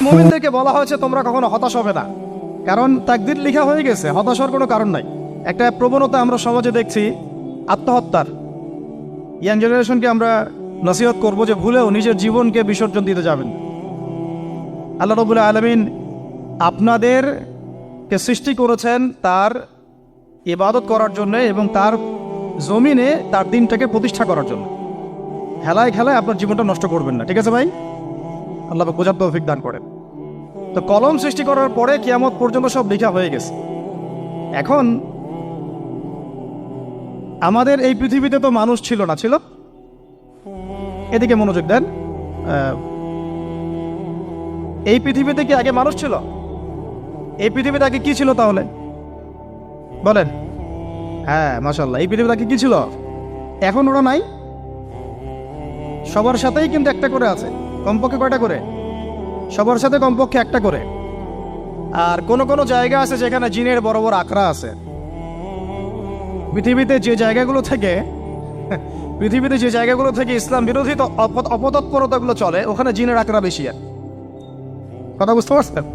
মুমিনদেরকে বলা হয়েছে তোমরা কখনো হতাশ হবে না, কারণ তাকদীর লেখা হয়ে গেছে, হতাশার কোনো কারণ নাই। একটা প্রবণতা আমরা সমাজে দেখছি আত্মহত্যার। ইয়াং জেনারেশনকে আমরা নসিহত করব যে ভুলেও নিজের জীবনকে বিসর্জন দিতে যাবেন। আল্লাহ রাব্বুল আলামিন আপনাদেরকে সৃষ্টি করেছেন তার ইবাদত করার জন্য এবং তার জমিনে তার দিনটাকে প্রতিষ্ঠা করার জন্য। খেলায় খেলায় আপনার জীবনটা নষ্ট করবেন না, ঠিক আছে ভাই? আল্লাহ বোঝার তৌফিক দান করেন। তো কলম সৃষ্টি করার পরে কিয়ামত পর্যন্ত সব লেখা হয়ে গেছে। এখন আমাদের এই পৃথিবীতে তো মানুষ ছিল না, ছিল? এদিকে মনোযোগ দেন। এই পৃথিবীতে কি আগে মানুষ ছিল? এই পৃথিবীতে আগে কি ছিল তাহলে বলেন? হ্যাঁ, মাশাআল্লাহ। এই পৃথিবীতে আগে কি ছিল? এখন ওরা নাই? সবার সাথেই কিন্তু একটা করে আছে, কমপক্ষে কয়টা করে? সবার সাথে কমপক্ষে একটা করে। আর কোন কোন জায়গা আছে যেখানে জিনের বড় বড় আখড়া আছে। পৃথিবীতে যে জায়গাগুলো থেকে ইসলাম বিরোধী অপতৎপরতাগুলো চলে, ওখানে জিনের আখড়া বেশি। আর কথা বুঝতে পারছেন?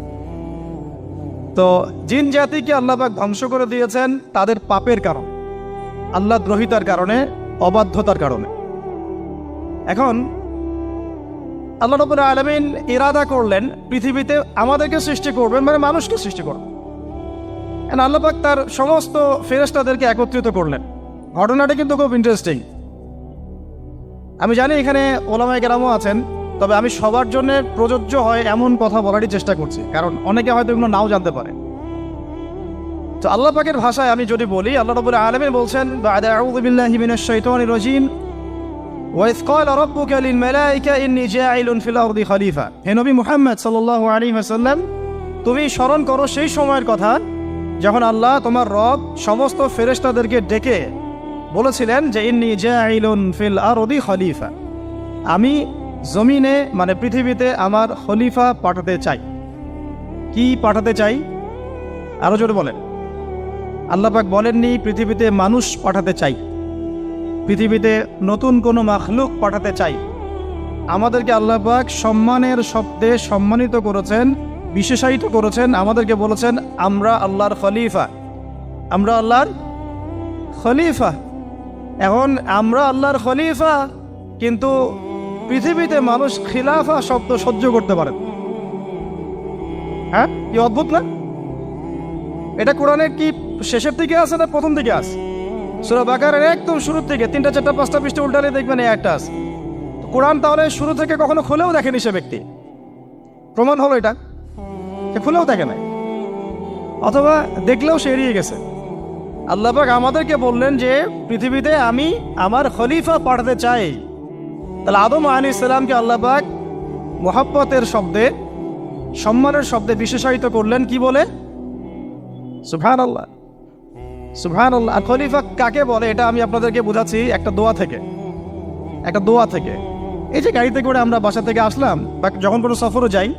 তো জিন জাতিকে আল্লাহ পাক ধ্বংস করে দিয়েছেন তাদের পাপের কারণে, আল্লাহ দ্রোহিতার কারণে, অবাধ্যতার কারণে। এখন আল্লাহ রাব্বুল আলামিন ইরাদা করলেন পৃথিবীতে আমাদেরকে সৃষ্টি করবেন, মানে মানুষকে সৃষ্টি করবেন। আল্লাহ পাক তার সমস্ত ফেরেশতাদেরকে একত্রিত করলেন। ঘটনাটা কিন্তু খুব ইন্টারেস্টিং। আমি জানি এখানে ওলামায়ে কেরামও আছেন, তবে আমি সবার জন্য প্রযোজ্য হয় এমন কথা বলারই চেষ্টা করছি, কারণ অনেকে হয়তো এগুলো নাও জানতে পারে। তো আল্লাহ পাকের ভাষায় আমি যদি বলি, আল্লাহ রাব্বুল আলামিন বলছেন, বা'দা আউযু বিল্লাহি মিনাশ শাইতানির রাজীম, وَإِذْ قَالَ رَبُّكَ لِلْمَلَائِكَةِ إِنِّي جَاعِلٌ فِي الْأَرْضِ خَلِيفَةً। হে নবী মুহাম্মদ সাল্লাল্লাহু আলাইহি ওয়াসাল্লাম, তুমি স্মরণ করো সেই সময়ের কথা যখন আল্লাহ তোমার রব সমস্ত ফেরেশতাদেরকে ডেকে বলেছিলেন যে ইন্নী জাইলুন ফিল আরদি খলিফা, আমি জমিনে মানে পৃথিবীতে আমার খলিফা পাঠাতে চাই। কি পাঠাতে চাই? আরো জোরে বলেন। আল্লাহ পাক বলেননি পৃথিবীতে মানুষ পাঠাতে চাই, পৃথিবীতে নতুন কোনো মাখলুক পাঠাতে চাই। আমাদেরকে আল্লাহ পাক সম্মানের শব্দে সম্মানিত করেছেন, বিশেষায়িত করেছেন। আমাদেরকে বলেছেন আমরা আল্লাহর খলিফা, আমরা আল্লাহর খলিফা। এখন আমরা আল্লাহর খলিফা, কিন্তু পৃথিবীতে মানুষ খিলাফা শব্দ সহ্য করতে পারে। হ্যাঁ, কি অদ্ভুত না? এটা কোরআনের কি শেষের দিকে আছে না প্রথম দিকে আছে? সূরা বাকারার একদম শুরুর থেকে 3টা 4টা 5টা পৃষ্ঠা উল্টালে দেখবেন এই একটা আছে। কোরআন তাহলে শুরু থেকে কখনো খুলেও দেখেনি সে ব্যক্তি। প্রমাণ হলো এটা, সে খুলেও দেখে নাই, অথবা দেখলেও সে এড়িয়ে গেছে। আল্লাহ পাক আমাদেরকে বললেন যে পৃথিবীতে আমি আমার খলিফা পাঠাতে চাই। তাহলে আদম আলাইহিস সালামকে আল্লাহ পাক মুহাব্বতের শব্দে, সম্মানের শব্দে বিশেষায়িত করলেন কি বলে? সুবহানাল্লাহ, সুবহানাল্লাহ। আর খলিফা কাকে বলে এটা আমি আপনাদেরকে বোঝাচ্ছি একটা দোয়া থেকে। এই যে গাড়িতে করে আমরা বাসা থেকে আসলাম বা যখন কোনো সফরে যাই,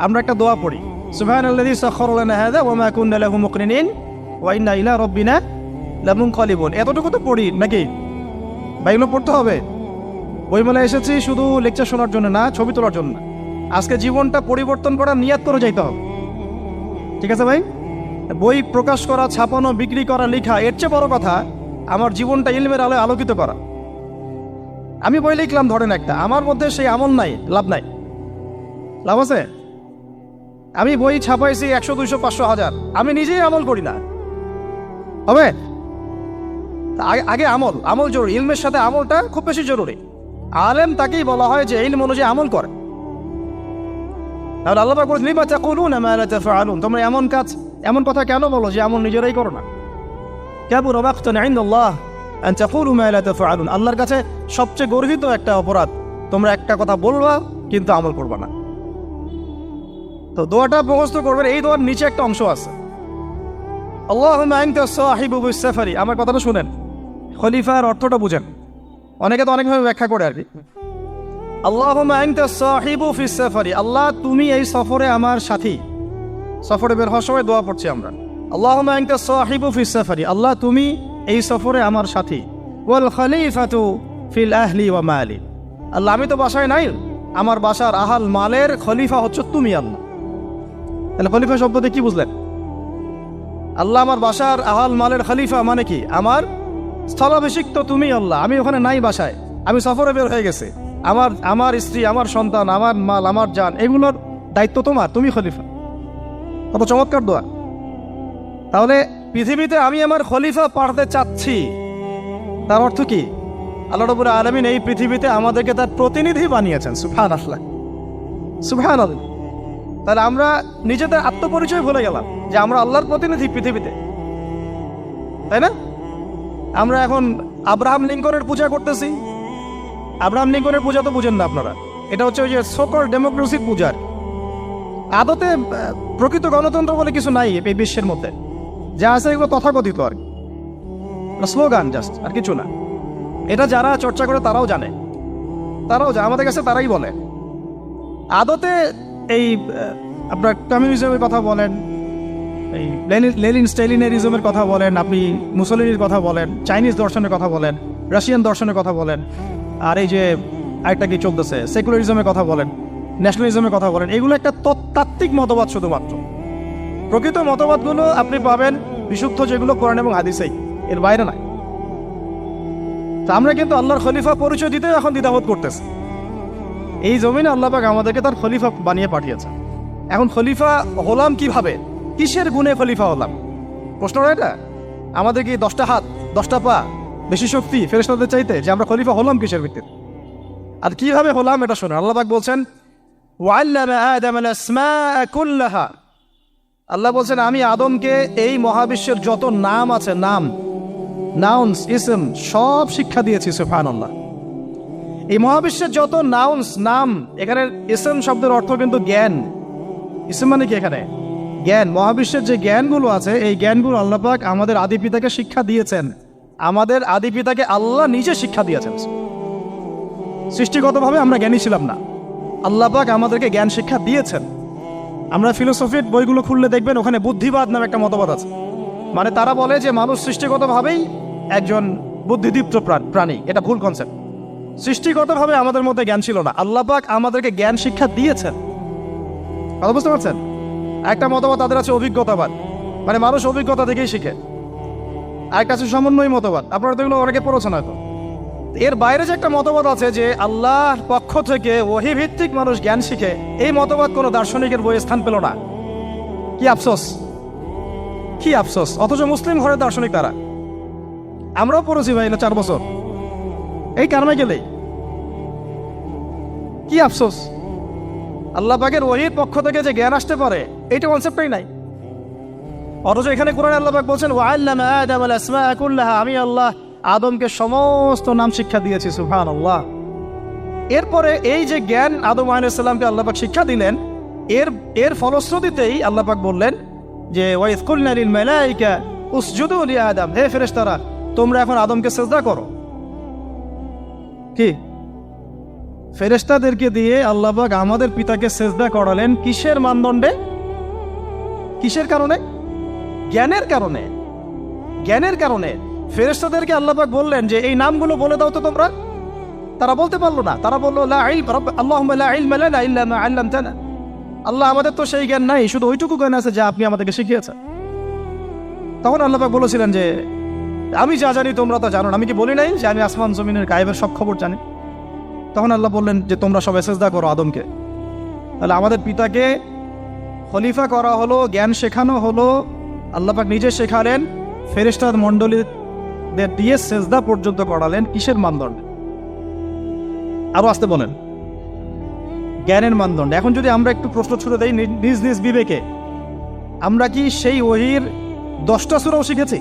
আমরা একটা দোয়া পড়ি, সুবহানাল্লাযী সাখখারা লানা হাযা ওয়া মা কুন্না লাহু মুকরিনিন ওয়া ইন্না ইলা রাব্বিনা লামুনকালিবুন। এতটুকু তো পড়ি নাকি? বা এগুলো পড়তে হবে? বইমেলায় এসেছি শুধু লেকচার শোনার জন্য না, ছবি তোলার জন্য। আজকে জীবনটা পরিবর্তন করার নিয়াত করে যাইতে হবে, ঠিক আছে ভাই? বই প্রকাশ করা, ছাপানো, বিক্রি করা, লেখা, এর চেয়ে বড় কথা আমার জীবনটা ইলমের আলোয় আলোকিত করা। আমি বই লিখলাম ধরেন একটা, আমার মধ্যে সেই আমল নাই, লাভ নাই। লাভ আছে? আমি বই ছাপাইছি 100, 200, 500, 1000, আমি নিজেই আমল করি না, হবে? আগে আমল জরুরি। ইলমের সাথে আমলটা খুব বেশি জরুরি। আলেম তাকেই বলা হয় যে ইলম অনুযায়ী আমল করে। তাহলে আল্লাহ পাক বলেন লিমা তাকুলুনা মা লা তাফআলুন, তোমরা এমন কথা কেন বলো যে আমল নিজেরাই করো না? কাবুরা মাকতান ইনদাল্লাহ আন তাকুলু মা লা তাফআলুন, আল্লাহর কাছে সবচেয়ে গর্হিত একটা অপরাধ, তোমরা একটা কথা বলবা কিন্তু আমল করবা না। তো দোয়াটা মুখস্থ করবেন। এই দোয়ার নিচে একটা অংশ আছে, আল্লাহুম্মা আনতা সাহিবু বিস সাফারি। আমার কথাটা শুনেন, খলিফার অর্থটা বুঝেন। অনেকে তো অনেকভাবে ব্যাখ্যা করে আর কি। আল্লাহুম্মা আনতা সাহিবু ফিস সাফারি, আল্লাহ তুমি এই সফরে আমার সাথী। সফরে বের হওয়ার সময় দোয়া পড়ছি আমরা, আল্লাহুম্মা আনতা সাহিবু ফিস সাফারি, আল্লাহ তুমি এই সফরে আমার সাথী। ওয়াল খলিফাতু ফিল আহলি ওয়া মালি, আল্লাহ আমি তো বাসায় নাই, আমার বাসার আহাল মালের খলিফা হচ্ছে তুমি আল্লাহ। তাহলে খলিফা শব্দতে কি বুঝলেন? আল্লাহ আমার বাসার আহাল মালের খলিফা মানে কি? আমার স্থলাভিষিক্ত তুমি আল্লাহ, আমি ওখানে নাই বাসায়, আমি সফরে বের হয়ে গেছে, আমার স্ত্রী, আমার সন্তান, আমার মাল, আমার জান, এগুলোর দায়িত্ব তোমার, তুমি খলিফা। কত চমৎকার দোয়া। তাহলে পৃথিবীতে আমি আমার খলিফা পাঠাতে চাচ্ছি, তার অর্থ কি? আল্লাহ রাব্বুল আলামিন এই পৃথিবীতে আমাদেরকে তার প্রতিনিধি বানিয়েছেন। সুবহানাল্লাহ, সুবহানাল্লাহ। তাহলে আমরা নিজেদের আত্মপরিচয় ভুলে গেলাম যে আমরা আল্লাহর প্রতিনিধি পৃথিবীতে, তাই না? আমরা এখন আব্রাহাম লিঙ্কনের পূজা করতেছি। আব্রাহাম লিঙ্কনের পূজা তো বুঝেন না আপনারা, এটা হচ্ছে ওই যে সোকল ডেমোক্রেসির পূজার। আদতে প্রকৃত গণতন্ত্র বলে কিছু নাই এই বিশ্বের মধ্যে, যা আছে এগুলো তথাকথিত আর কি, স্লোগান জাস্ট, আর কিছু না। এটা যারা চর্চা করে তারাও জানে, আমাদের কাছে তারাই বলে। আদতে এই আপনার কমিউনিজমের কথা বলেন, এই লেনিন স্টেলিনারিজমের কথা বলেন, আপনি মুসলিনির কথা বলেন, চাইনিজ দর্শনের কথা বলেন, রাশিয়ান দর্শনের কথা বলেন, আর এই যে আরেকটা কি চলতেছে সেকুলারিজমের কথা বলেন, ন্যাশনালিজমের কথা বলেন, এগুলো একটা তাত্ত্বিক মতবাদ শুধুমাত্র। প্রকৃত মতবাদগুলো আপনি পাবেন বিশুদ্ধ যেগুলো কোরআন এবং হাদিসেই, এর বাইরে নাই। তা আমরা কিন্তু আল্লাহর খলিফা পরিচয় দিতে এখন দ্বিধাবোধ করতেছি। এই জমিনে আল্লাহ পাক আমাদেরকে তার খলিফা বানিয়ে পাঠিয়েছে। এখন খলিফা হলাম কিভাবে, কিসের গুণে খলিফা হলাম? প্রশ্নটা এটা। আমাদের কি 10টা হাত, 10টা পা, বেশি শক্তি ফেরেশতাদের চাইতে, যে আমরা খলিফা হলাম কিসের ভিত্তিতে আর কিভাবে হলাম? এটা শোনেন। আল্লাহ পাক বলছেন ওয়াল্লামা আদাম আল আসমাআ কুল্লাহা, আল্লাহ বলছেন আমি আদমকে এই মহাবিশ্বের যত নাম আছে, নাউন্স, ইসম, সব শিক্ষা দিয়েছি। সুবহানাল্লাহ। এই মহাবিশ্বের যত নাউন্স, নাম, এখানে ইসম শব্দের অর্থ কিন্তু জ্ঞান। ইসম মানে কি? এখানে জ্ঞান। মহাবিশ্বের যে জ্ঞানগুলো আছে, এই জ্ঞানগুলো আল্লাহ পাক আমাদের আদি পিতাকে শিক্ষা দিয়েছেন। আমাদের আদি পিতাকে আল্লাহ নিজে শিক্ষা দিয়েছেন। সৃষ্টিগতভাবে আমরা জ্ঞানী ছিলাম না, আল্লাহ পাক আমাদেরকে জ্ঞান শিক্ষা দিয়েছেন। আমরা ফিলোসফির বইগুলো খুললে দেখবেন ওখানে বুদ্ধিবাদ নামে একটা মতবাদ আছে। মানে তারা বলে যে মানুষ সৃষ্টিগতভাবেই একজন বুদ্ধিদীপ্ত প্রাণী। এটা ভুল কনসেপ্ট। সৃষ্টিগতভাবে আমাদের মধ্যে জ্ঞান ছিল না, আল্লাহ পাক আমাদেরকে জ্ঞান শিক্ষা দিয়েছেন। কথা বুঝতে পারছেন? একটা মতবাদ তাদের আছে অভিজ্ঞতাবাদ, মানে মানুষ অভিজ্ঞতা থেকেই শিখে। আরেকটা আছে সমন্বয় মতবাদ, আপনারা তো এগুলো অনেকে পড়েছেন হয়তো। এর বাইরে যে একটা মতবাদ আছে যে আল্লাহর পক্ষ থেকে ওহী ভিত্তিক মানুষ জ্ঞান শিখে, এই মতবাদ কোনো দার্শনিকের বইয়ে স্থান পেল না। কি আফসোস, কি আফসোস! অথচ মুসলিম ঘরের দার্শনিক তারা। আমরাও পড়েছি ভাই, 4 বছর এই কারণে গেলেই। কি আফসোস! আল্লাহ পাকের ওহীর পক্ষ থেকে যে জ্ঞান আসতে পারে, এইটা কনসেপ্টই নাই। অথচ এখানে কোরআনে আল্লাহ পাক বলছেন ওয়াল্লামা আদাম আল আসমাআ কুল্লাহা, আমি আল্লাহ আদমকে সমস্ত নাম শিক্ষা দিয়েছি। সুবহানাল্লাহ। এরপরে এই যে জ্ঞান আদম আলাইহিস সালামকে আল্লাহ পাক শিক্ষা দিলেন, এর ফলশ্রুতিতেই আল্লাহ পাক বললেন যে ওয়াইয কুলনা লিল মালাইকা উসজুদু লি আদম, হে ফেরেশতারা তোমরা এখন আদমকে সিজদা করো। কি ফেরেশতাদেরকে দিয়ে আল্লাহ পাক আমাদের পিতাকে সিজদা করালেন কিসের মানদণ্ডে? কিসের কারণে? জ্ঞানের কারণে। জ্ঞানের কারণে ফেরেশতাদেরকে আল্লাহ পাক বললেন যে এই নামগুলো বলে দাও তো তোমরা। তারা বলতে পারলো না। তারা বললো লা ইলম আল্লাহুম্মা লা ইলমা লানা ইল্লা মা আল্লামতানা, আল্লাহ আমাদের তো সেই জ্ঞান নাই, শুধু ওইটুকু জ্ঞান আছে যা আপনি আমাদেরকে শিখিয়েছেন। তখন আল্লাহ পাক বলেছিলেন যে আমি যা জানি তোমরা তো জানো না। আমি কি বলি নাই যে আমি আসমান জমিনের গায়েবের সব খবর জানি? তখন আল্লাহ বললেন যে তোমরা সবাই সিজদা করো আদমকে। তাহলে আমাদের পিতাকে খলিফা করা হলো, জ্ঞান শেখানো হলো, আল্লাহ পাক নিজে শেখালেন, ফেরেশতা মণ্ডলীদের দিয়ে সিজদা পর্যন্ত করালেন। কিসের মানদণ্ডে? আরো আসতে বলেন, জ্ঞানের মানদণ্ডে। এখন যদি আমরা একটু প্রশ্ন ছুড়ে দেই নিজ নিজ বিবেকে, আমরা কি সেই ওহীর 10টা সূরাও শিখেছি?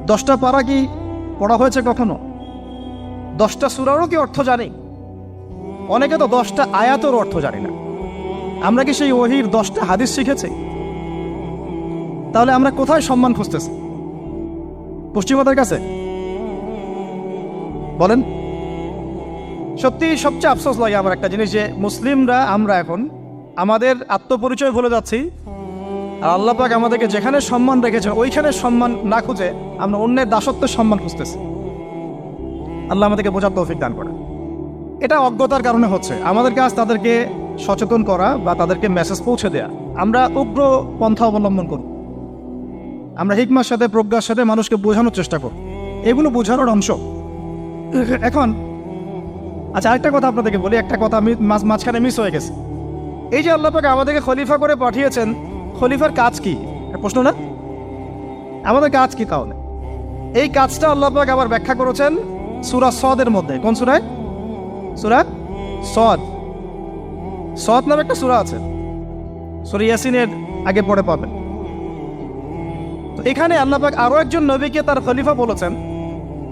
10টা পারা কি পড়া হয়েছে কখনো? 10টা সূরারও কি অর্থ জানি? অনেকে তো 10টা আয়াতের অর্থ জানি না। আমরা কি সেই ওহীর 10টা হাদিস শিখেছি? তাহলে আমরা কোথায় সম্মান খুঁজতেছি? পশ্চিমাদের কাছে? বলেন। সত্যি সবচেয়ে আফসোস লাগে আমার একটা জিনিস, যে মুসলিমরা আমরা এখন আমাদের আত্মপরিচয় ভুলে যাচ্ছি, আর আল্লাহ পাক আমাদেরকে যেখানে সম্মান রেখেছে ওইখানে সম্মান না খুঁজে আমরা অন্যের দাসত্বের সম্মান খুঁজতেছি। আল্লাহ আমাদেরকে বোঝার তৌফিক দান করে। এটা অজ্ঞতার কারণে হচ্ছে। আমাদের কাজ তাদেরকে সচেতন করা বা তাদেরকে মেসেজ পৌঁছে দেয়া। আমরা উগ্র পন্থা অবলম্বন করি, আমরা হিকমার সাথে প্রজ্ঞার সাথে মানুষকে বোঝানোর চেষ্টা করি, এগুলো বোঝানোর অংশ। এখন আচ্ছা, আরেকটা কথা আপনাদেরকে বলি, একটা কথা আমি মাঝখানে মিস হয়ে গেছে। এই যে আল্লাহ পাক আমাদেরকে খলিফা করে পাঠিয়েছেন, খলিফার কাজ কি? প্রশ্ন না? আমাদের কাজ কি তাহলে? এই কাজটা আল্লাহ পাক আবার ব্যাখ্যা করেছেন সূরা সদের মধ্যে। কোন সূরায়? সূরা সদ। সদ নামে একটা সূরা আছে, সূরা ইয়াসিনের আগে পড়ে পাবেন। তো এখানে আল্লাহ পাক আরো একজন নবীকে তার খলিফা বলেছেন,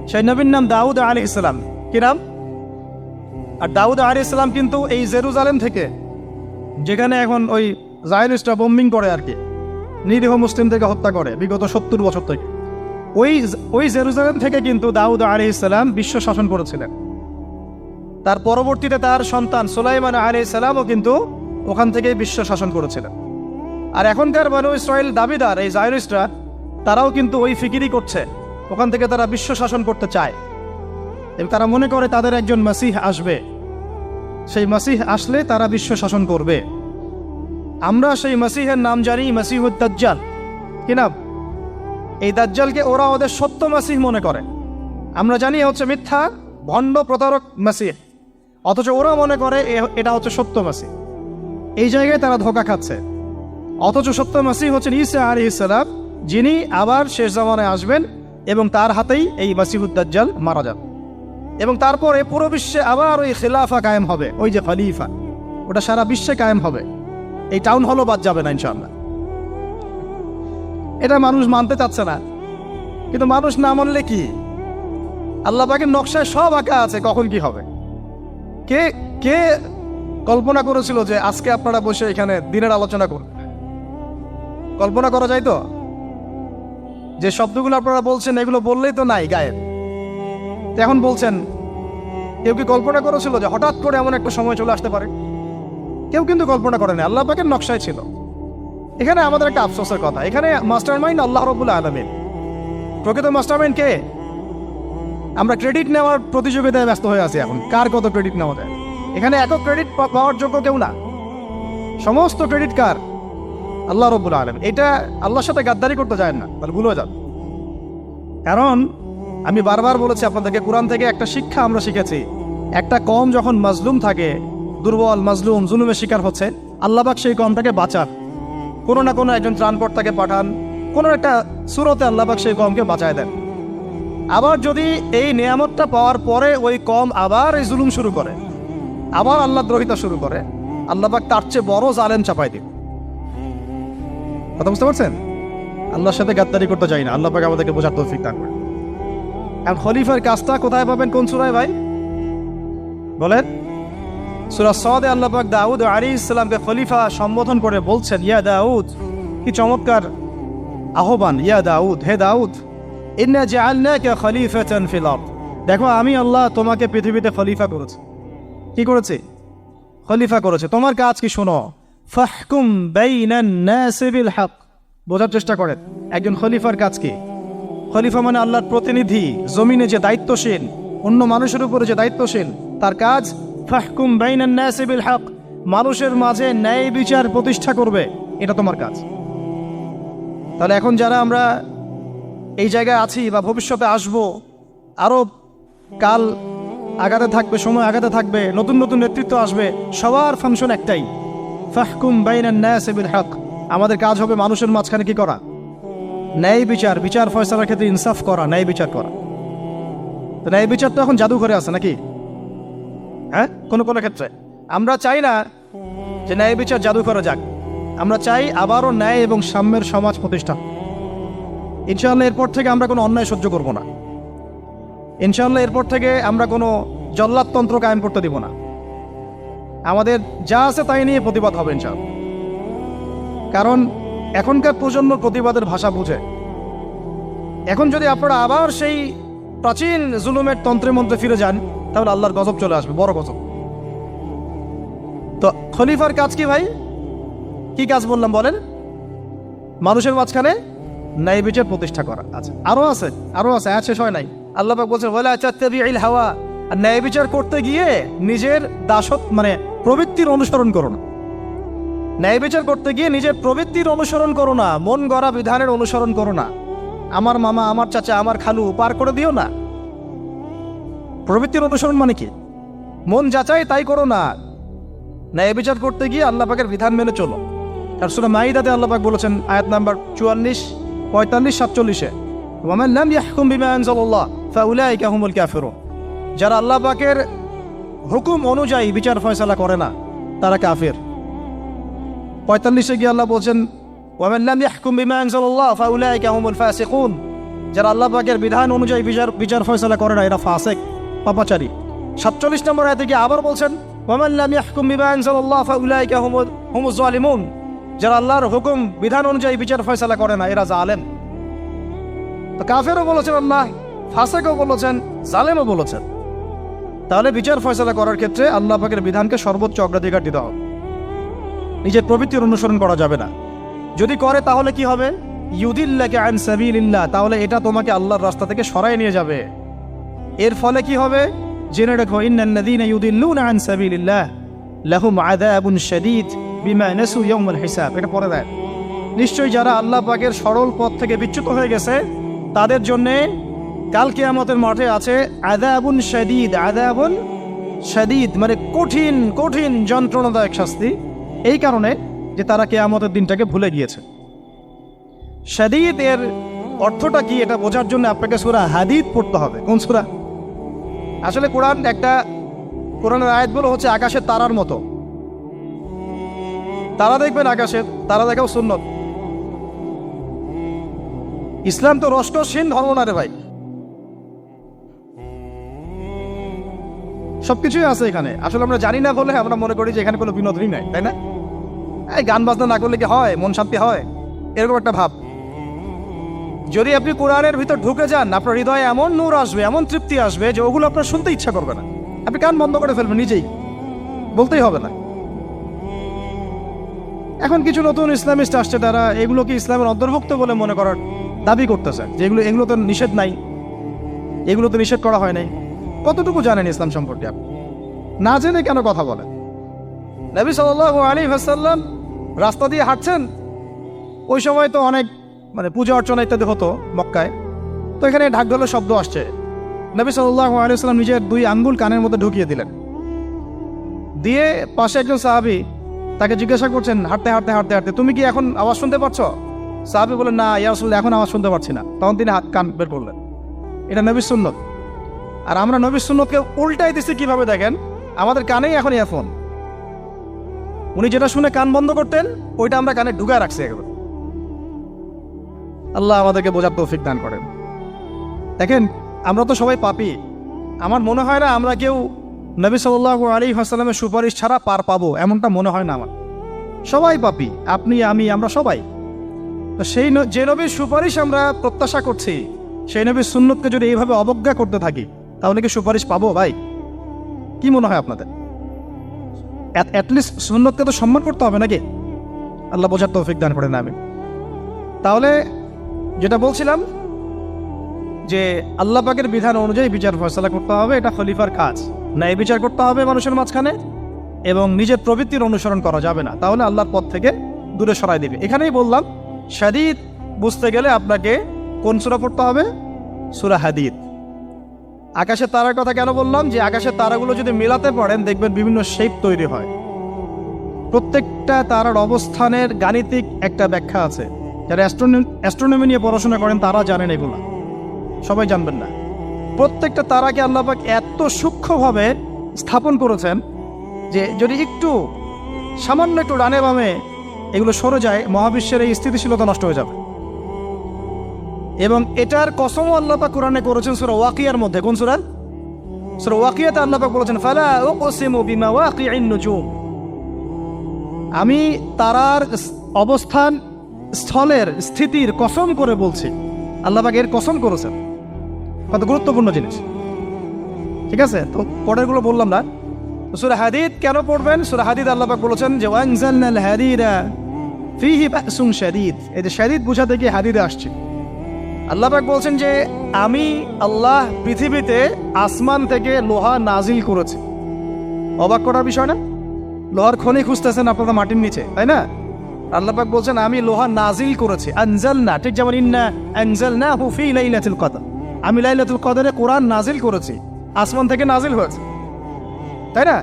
সেই নবীর নাম দাউদ আলাইহিস সালাম। কি নাম? আর দাউদ আলাইহিস সালাম কিন্তু এই জেরুজালেম থেকে, যেখানে এখন ওই জায়নিস্টরা বোম্বিং করে আর কি, নিরীহ মুসলিমদেরকে হত্যা করে বিগত 70 বছর থেকে, ওই জেরুজালেম থেকে কিন্তু দাউদ আলাইহিস সালাম বিশ্ব শাসন করেছিলেন। তার পরবর্তীতে তার সন্তান সুলাইমান আলাইহিস সালামও কিন্তু ওখান থেকেই বিশ্ব শাসন করেছিলেন। আর এখনকার বনু ইসরাইল দাবিদার এই জায়নিস্টরা, তারাও কিন্তু ওই ফিকিরই করছে, ওখান থেকে তারা বিশ্ব শাসন করতে চায় এবং তারা মনে করে তাদের একজন মাসিহ আসবে, সেই মাসিহ আসলে তারা বিশ্ব শাসন করবে। আমরা সেই মাসিহের নাম জানি মাসিহুদ দাজ্জাল। কি নাম? এই দাজ্জালকে ওরা ওদের সত্য মাসিহ মনে করে, আমরা জানি হচ্ছে মিথ্যা ভণ্ড প্রতারক মাসিহ, অথচ ওরা মনে করে এটা হচ্ছে সত্য মাসিহ। এই জায়গায় তারা ধোঁকা খাচ্ছে। অথচ সত্য মাসিহ হচ্ছেন ঈসা আলাইহিস সালাম, যিনি আবার শেষ জামানায় আসবেন এবং তার হাতেই এই মাসিহুদ দাজ্জাল মারা যাবে এবং তারপরে পুরো বিশ্বে আবার ওই খিলাফা কায়েম হবে, ওই যে খলিফা, ওটা সারা বিশ্বে কায়েম হবে। এই টাউন হলও বাদ যাবে না ইনশাআল্লাহ। এটা মানুষ মানতে চাচ্ছে না, কিন্তু মানুষ না মানলে কি? আল্লাহ পাকের নকশায় সব আঁকা আছে কখন কি হবে। কে কে কল্পনা করেছিল যে আজকে আপনারা বসে এখানে দিনের আলোচনা করবেন? কল্পনা করা যায় তো? যে শব্দগুলো আপনারা বলছেন এগুলো বললেই তো নাই গায়েব, এখন বলছেন। কেউ কি কল্পনা করেছিল যে হঠাৎ করে এমন একটা সময় চলে আসতে পারে? কেউ কিন্তু কল্পনা করেনি, আল্লাহ পাকের নকশায় ছিল। এখানে আমাদের একটা আফসোসের কথা, এখানে মাস্টারমাইন্ড আল্লাহ রাব্বুল আলামিন। প্রকৃত মাস্টারমাইন্ড কে? আমরা ক্রেডিট নেওয়ার প্রতিযোগিতায় ব্যস্ত হয়ে আছি এখন, কার কত ক্রেডিট নেওয়া যায়। এখানে একক ক্রেডিট পাওয়ার যোগ্য কেউ না, সমস্ত ক্রেডিট কার? আল্লাহ রাব্বুল আলামিন। এটা আল্লাহর সাথে গাদ্দারি করতে যায় না, তাহলে ভুল হয়ে যাবে। কারণ আমি বারবার বলেছি আপনাদেরকে, কোরআন থেকে একটা শিক্ষা আমরা শিখেছি, একটা কম যখন মাজলুম থাকে, দুর্বল মাজলুম জুলুমের শিকার হচ্ছে, আল্লাহ পাক সেই কমটাকে বাঁচান, কোনো না কোনো একজন ত্রাণকর্তাকে পাঠান, কোনো একটা সূরতে আল্লাহ পাক সেই কমকে বাঁচায় দেন। আবার যদি এই নিয়ামতটা পাওয়ার পরে ওই কম আবার এই জুলুম শুরু করে, আবার আল্লাহ দ্রোহিতা শুরু করে, আল্লাহ পাক তার চেয়ে বড় জালেম চাপাই দিন। কথা বুঝতে পারছেন? আল্লাহর সাথে গাদ্দারি করতে চাই না, আল্লাহ পাক আমাদেরকে বোঝার তৌফিক দান করেন। এখন খলিফার কাজটা কোথায় পাবেন? কোন সূরায় ভাই বলেন? সূরা সদে আল্লাহ পাক দাউদ আলাইহিস সালামকে খলিফা সম্বোধন করে বলছেন, ইয়া দাউদ। কি চমৎকার আহ্বান! ইয়া দাউদ, হে দাউদ, ইন্না জাআলনাকা খলিফাতান ফিল আরদ। দেখো, আমি আল্লাহ তোমাকে পৃথিবীতে খলিফা করেছি। কি করেছি? খলিফা করেছে। তোমার কাজ কি শোনো, ফাহকুম বাইনান নাসি বিল হক। বোঝার চেষ্টা করেন একজন খলিফার কাজ কি। খলিফা মানে আল্লাহর প্রতিনিধি, জমিনে যে দায়িত্বশীল, অন্য মানুষের উপরে যে দায়িত্বশীল, তার কাজ ফাহকুম বাইনান নাসি বিল হক, মানুষের মাঝে ন্যায় বিচার প্রতিষ্ঠা করবে, এটা তোমার কাজ। তাহলে এখন যারা আমরা এই জায়গায় আছি বা ভবিষ্যতে আসব, আরও কাল আগাতে থাকবে, সময় আগাতে থাকবে, নতুন নতুন নেতৃত্ব আসবে, সবার ফাংশন একটাই, ফাহকুম বাইনান নাসি বিল হক। আমাদের কাজ হবে মানুষের মাঝখানে কি করা? ন্যায় বিচার, বিচার ফয়সালার ক্ষেত্রে ইনসাফ করা, ন্যায় বিচার করা। তো ন্যায় বিচার তো এখন জাদুঘরে আছে নাকি? হ্যাঁ, কোনো কোনো ক্ষেত্রে আমরা চাই না যে ন্যায় বিচার জাদুঘরে যাক, আমরা চাই আবারও ন্যায় এবং সাম্যের সমাজ প্রতিষ্ঠা। ইনশাআল্লাহ এরপর থেকে আমরা কোনো অন্যায় সহ্য করব না। ইনশাআল্লাহ এরপর থেকে আমরা কোনো জল্লাদতন্ত্র কায়েম করতে দিব না। আমাদের যা আছে তাই নিয়ে প্রতিবাদ হবে ইনশাআল্লাহ। কারণ এখনকার প্রজন্ম প্রতিবাদের ভাষা বুঝে। এখন যদি আপনারা আবার সেই প্রাচীন জুলুমের তন্ত্রে মন্ত্রে ফিরে যান, তাহলে আল্লাহর গজব চলে আসবে, বড় গজব। তো খলিফার কাজ কি ভাই? কি কাজ বললাম বলেন? মানুষের মাঝখানে ন্যায় বিচার প্রতিষ্ঠা করা। আচ্ছা, আরো আছে, আয়াত শেষ হয় নাই। আল্লাহ পাক বলছেন, ওয়ালা তাত্তাবিউল হাওয়া। আর ন্যায় বিচার করতে গিয়ে নিজের দাসত্ব মানে প্রবৃত্তির অনুসরণ করো না। ন্যায় বিচার করতে গিয়ে নিজের প্রবৃত্তির অনুসরণ করো না, মন গড়া বিধানের অনুসরণ করো না। আমার মামা, আমার চাচা, আমার খালু পার করে দিও না। প্রবৃত্তির অনুসরণ মানে কি? মন যাচাই তাই করো না। ন্যায় বিচার করতে গিয়ে আল্লাহ পাকের বিধান মেনে চলো। আর সূরা মাইদাতে আল্লাহ পাক বলেছেন আয়াত নাম্বার 44, 45, 47-এ, ওয়ামান লাম ইয়াহকুম বিমা আনজালাল্লাহ ফাউলাইকা হুমুল কাফিরুন। যারা আল্লাহ পাকের হুকুম অনুযায়ী বিচার ফয়সালা করে না তারা কাফির। 45-এ গিয়ে আল্লাহ বলছেন ওয়ামান লাম ইয়াহকুম বিমা আনজালাল্লাহ ফাউলাইকা হুমুল ফাসিকুন। যারা আল্লাহ পাকের বিধান অনুযায়ী বিচার ফয়সালা করে না এরা ফাসিক, পাপাচারী। 47 নম্বর আয়াতে গিয়ে আবার বলছেন ওয়ামান লাম ইয়াহকুম বিমা আনজালাল্লাহ ফাউলাইকা হুমুজ জালিমুন। যারা আল্লাহর হুকুম বিধান অনুযায়ী বিচার ফয়সালা করে না এরা জালেম। তো কাফেরও বলেছেন আল্লাহ, ফাসিকও বলেছেন, জালেমও বলেছেন। তাহলে বিচার ফয়সালা করার ক্ষেত্রে আল্লাহ পাকের বিধানকে সর্বোচ্চ অগ্রাধিকার দিতে হবে। নিজের প্রবৃত্তির অনুসরণ করা যাবে না। যদি করে তাহলে কি হবে? ইউদিল্লাকা আন সাবিলিল্লাহ, তাহলে এটা তোমাকে আল্লাহর রাস্তা থেকে সরায় নিয়ে যাবে। এর ফলে কি হবে? জেনে রাখো, ইন্নাল্লাযীনা ইউদিল্লুনা আন সাবিলিল্লাহ লাহুম আযাবুন শাদীদ বিমা নাসু ইয়াউমাল হিসাব। এটা পড়ে দেয়, নিশ্চয়ই যারা আল্লাহ পাকের সরল পথ থেকে বিচ্যুত হয়ে গেছে তাদের জন্য কাল কিয়ামতের মাঠে আছে আযাবুন শাদীদ। আযাবুন শাদীদ মানে কঠিন কঠিন যন্ত্রণাদায়ক শাস্তি, এই কারণে যে তারা কিয়ামতের দিনটাকে ভুলে গিয়েছে। শাদীদ এর অর্থটা কি এটা বোঝার জন্য আপনাকে সূরা হাদীদ পড়তে হবে। কোন সূরা? আসলে কোরআনের আয়াতগুলো হচ্ছে আকাশের তারার মতো। তারা দেখবেন আকাশের, তারা দেখাও সুন্নত। ইসলাম তো রষ্টহীন ধর্ম না রে ভাই, সবকিছুই আছে এখানে। আসলে আমরা জানি না বলে আমরা মনে করি যে এখানে কোনো বিনোদনই নাই, তাই না? এই গান বাজনা না করলে কি হয়? মন শান্তি হয়? এরকম একটা ভাব। যদি আপনি কোরআনের ভিতর ঢুকে যান, আপনার হৃদয়ে এমন নূর আসবে, এমন তৃপ্তি আসবে যে ওগুলো আপনার শুনতে ইচ্ছা করবে না। আপনি কান বন্ধ করে ফেলবেন নিজেই, বলতেই হবে না। এখন কিছু নতুন ইসলামিস্ট আসছে, তারা এগুলোকে ইসলামের অন্তর্ভুক্ত বলে মনে করার দাবি করতেছে যে এগুলো তো নিষেধ নাই, এগুলো তো নিষেধ করা হয় নাই। কতটুকু জানেন ইসলাম সম্পর্কে আপনি? না জেনে কেন কথা বলেন? নবী সাল্লাল্লাহু আলাইহি ওয়াসাল্লাম রাস্তা দিয়ে হাঁটছেন, ওই সময় তো অনেক পূজা অর্চনা ইত্যাদি হতো মক্কায়। তো এখানে ঢাক ঢোলের শব্দ আসছে। নবী সাল্লাল্লাহু আলাইহি ওয়াসাল্লাম নিজের 2 আঙ্গুল কানের মধ্যে ঢুকিয়ে দিলেন, দিয়ে পাশে একজন সাহাবী তাকে জিজ্ঞাসা করছেন হাঁটতে হাঁটতে হাঁটতে হাঁটতে, তুমি কি এখন আওয়াজ শুনতে পাচ্ছ? সাহাবী বলেন, না ইয়া রাসূলুল্লাহ, এখন আওয়াজ শুনতে পাচ্ছি না। তখন তিনি হাত কান বের করলেন। এটা নবীর সুন্নত। আর আমরা নবীর সুন্নতকে উল্টাই দিচ্ছি কিভাবে দেখেন, আমাদের কানেই এখন ইয়ারফোন। উনি যেটা শুনে কান বন্ধ করতেন ওইটা আমরা কানে ঢুকায় রাখছি একবার। আল্লাহ আমাদেরকে বোঝার তৌফিক দান করেন। দেখেন, আমরা তো সবাই পাপী। আমার মনে হয় না আমরা কেউ নবী সাল্লাল্লাহু আলাইহি ওয়াসাল্লামের সুপারিশ ছাড়া পার পাবো, এমনটা মনে হয় না আমার। সবাই পাপী, আপনি আমি আমরা সবাই। তো যে নবীর সুপারিশ আমরা প্রত্যাশা করছি, সেই নবীর সুন্নতকে যদি এইভাবে অবজ্ঞা করতে থাকি তাহলে কি সুপারিশ পাবো ভাই? কি মনে হয় আপনাদের? অ্যাটলিস্ট সুন্নতকে তো সম্মান করতে হবে নাকি? আল্লাহ বোঝার তৌফিক দান করেন। আমি তাহলে যেটা বলছিলাম যে আল্লাহ পাকের বিধান অনুযায়ী বিচার ফয়সালা করতে হবে, এটা খলিফার কাজ। ন্যায় বিচার করতে হবে মানুষের মাঝখানে, এবং নিজের প্রবৃত্তির অনুসরণ করা যাবে না, তাহলে আল্লাহর পথ থেকে দূরে সরাই দিবে। এখানেই বললাম শাদীদ বুঝতে গেলে আপনাকে কোন সূরা পড়তে হবে? সূরা হাদীদ। আকাশের তারার কথা কেন বললাম? যে আকাশের তারাগুলো যদি মেলাতে পারেন দেখবেন বিভিন্ন শেপ তৈরি হয়। প্রত্যেকটা তারার অবস্থানের গাণিতিক একটা ব্যাখ্যা আছে। যারা অ্যাস্ট্রোনমি নিয়ে পড়াশোনা করেন তারা জানেন, এগুলো সবাই জানবেন না। প্রত্যেকটা তারাকে আল্লাহ পাক এত সূক্ষ্মভাবে স্থাপন করেছেন যে যদি সামান্য একটু ডানে বামে এগুলো সরে যায়, মহাবিশ্বের এই স্থিতিশীলতা নষ্ট হয়ে যাবে। এবং এটার কসমও আল্লাহ পাক কোরআনে করেছেন সূরা ওয়াকিয়ার মধ্যে। কোন সূরা? সূরা ওয়াকিয়াতে আল্লাহ পাক বলেছেন, ফালা উকসিমু বিমাওয়াকিইন নুজুম। আমি তারার অবস্থান স্থলের স্থিতির কসম করে বলছি। আল্লাহ পাক এর কসম করেছেন। কত গুরুত্বপূর্ণ জিনিস, ঠিক আছে? তো পরেরগুলো বললাম না। সূরা হাদীদ কেন পড়বেন? সূরা হাদীদ আল্লাহ পাক বলেছেন যে ওয়ানজালনাল হাদীদা ফীহি বাসুন শাদীদ। এই যে শাদীদ বোঝাতে গিয়ে হাদীদে আসছে। আল্লাহ পাক বলছেন যে আমি আল্লাহ পৃথিবীতে আসমান থেকে লোহা নাজিল করেছি। অবাক করার বিষয় না? লোহার খনি খুঁজতেছেন আপনারা মাটির নিচে, তাই না? আল্লাহ পাক বলছেন আমি লোহা নাজিল করেছি, আনজালনা, ঠিক যেমন ইন্না আনজালনাহু ফি লাইলাতুল কদর, আমি লাইলাতুল কদরে কোরআন নাজিল করেছি, আসমান থেকে নাজিল হয়েছে, তাই না?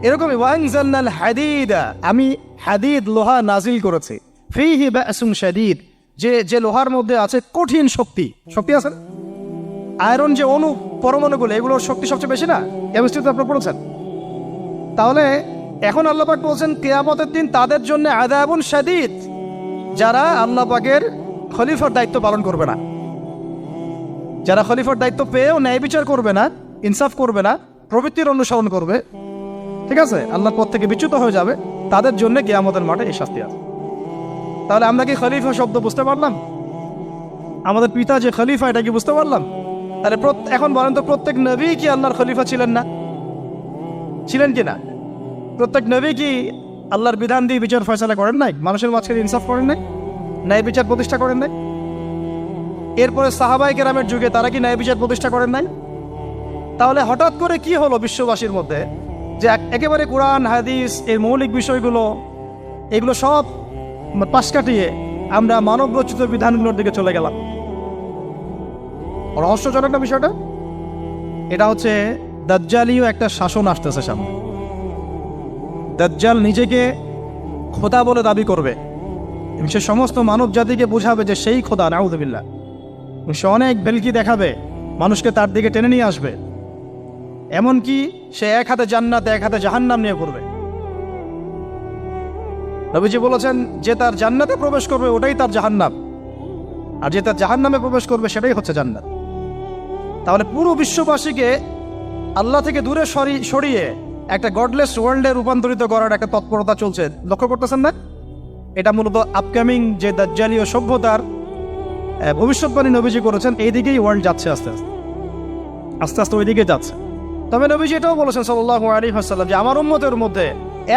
এরকমই ওয়ানজালনাল হাদিদা, আমি হাদিদ লোহা নাজিল করেছি, ফিহি বাসুন শাদীদ, যে লোহার মধ্যে আছে কঠিন শক্তি আছে না? আয়রন যে অণু পরমাণুগুলো, এগুলোর শক্তি সবচেয়ে বেশি না? কেমিস্ট্রিতে আপনারা পড়েছেন। তাহলে এখন আল্লাহ পাক বলছেন কিয়ামতের দিন তাদের জন্য আযাবুন শাদীদ, যারা আল্লাহ পাকের খলিফার দায়িত্ব পালন করবে না, যারা খলিফার দায়িত্ব পেয়েও ন্যায় বিচার করবে না, ইনসাফ করবে না, প্রবৃত্তির অনুসরণ করবে, ঠিক আছে, আল্লাহর পথ থেকে বিচ্যুত হয়ে যাবে, তাদের জন্য কিয়ামতের মাঠে এই শাস্তি আছে। তাহলে আমরা কি খলিফা শব্দ বুঝতে পারলাম? আমাদের পিতা যে খলিফা, এটা কি বুঝতে পারলাম? তাহলে এখন বলেন তো, প্রত্যেক নবী কি আল্লাহর খলিফা ছিলেন না? ছিলেন কি না? প্রত্যেক নবী কি আল্লাহর বিধান দিয়ে বিচার ফয়সালা করেন নাই? মানুষের মাঝখানে ইনসাফ করেন নাই? ন্যায় বিচার প্রতিষ্ঠা করেন নাই? এরপরে সাহাবায়ে কেরামের যুগে তারা কি ন্যায় বিচার প্রতিষ্ঠা করেন নাই? তাহলে হঠাৎ করে কি হলো বিশ্ববাসীর মধ্যে যে একেবারে কোরআন হাদিস এর মৌলিক বিষয়গুলো, এগুলো সব পাশ কাটিয়ে আমরা মানব রচিত বিধানগুলোর দিকে চলে গেলাম? রহস্যজনক না বিষয়টা? এটা হচ্ছে দাজ্জালীয় একটা শাসন আসতেছে সামনে। দাজ্জাল নিজেকে খোদা বলে দাবি করবে এবং সে সমস্ত মানব জাতিকে বোঝাবে যে সেই খোদা, নাউযুবিল্লাহ। সে অনেক ভেলকি দেখাবে, মানুষকে তার দিকে টেনে নিয়ে আসবে, এমনকি সে এক হাতে জান্নাত এক হাতে জাহান্নাম নিয়ে করবে। নবীজি বলেছেন যে তার জান্নাতে প্রবেশ করবে ওটাই তার জাহান্নাম, আর যে তার জাহান্নামে প্রবেশ করবে সেটাই হচ্ছে জান্নাত। তাহলে পুরো বিশ্ববাসীকে আল্লাহ থেকে দূরে সরিয়ে একটা গডলেস ওয়ার্ল্ডে রূপান্তরিত করার একটা তৎপরতা চলছে, লক্ষ্য করতেছেন না? এটা মূলত আপকামিং যে দাজ্জালীয় সভ্যতার ভবিষ্যৎবাণী নবীজি করেছেন, এই দিকেই ওয়ার্ল্ড যাচ্ছে, আস্তে আস্তে ওই দিকে যাচ্ছে। তবে নবীজি এটাও বলেছেন সাল্লাল্লাহু আলাইহি ওয়াসাল্লাম যে আমার উম্মতের মধ্যে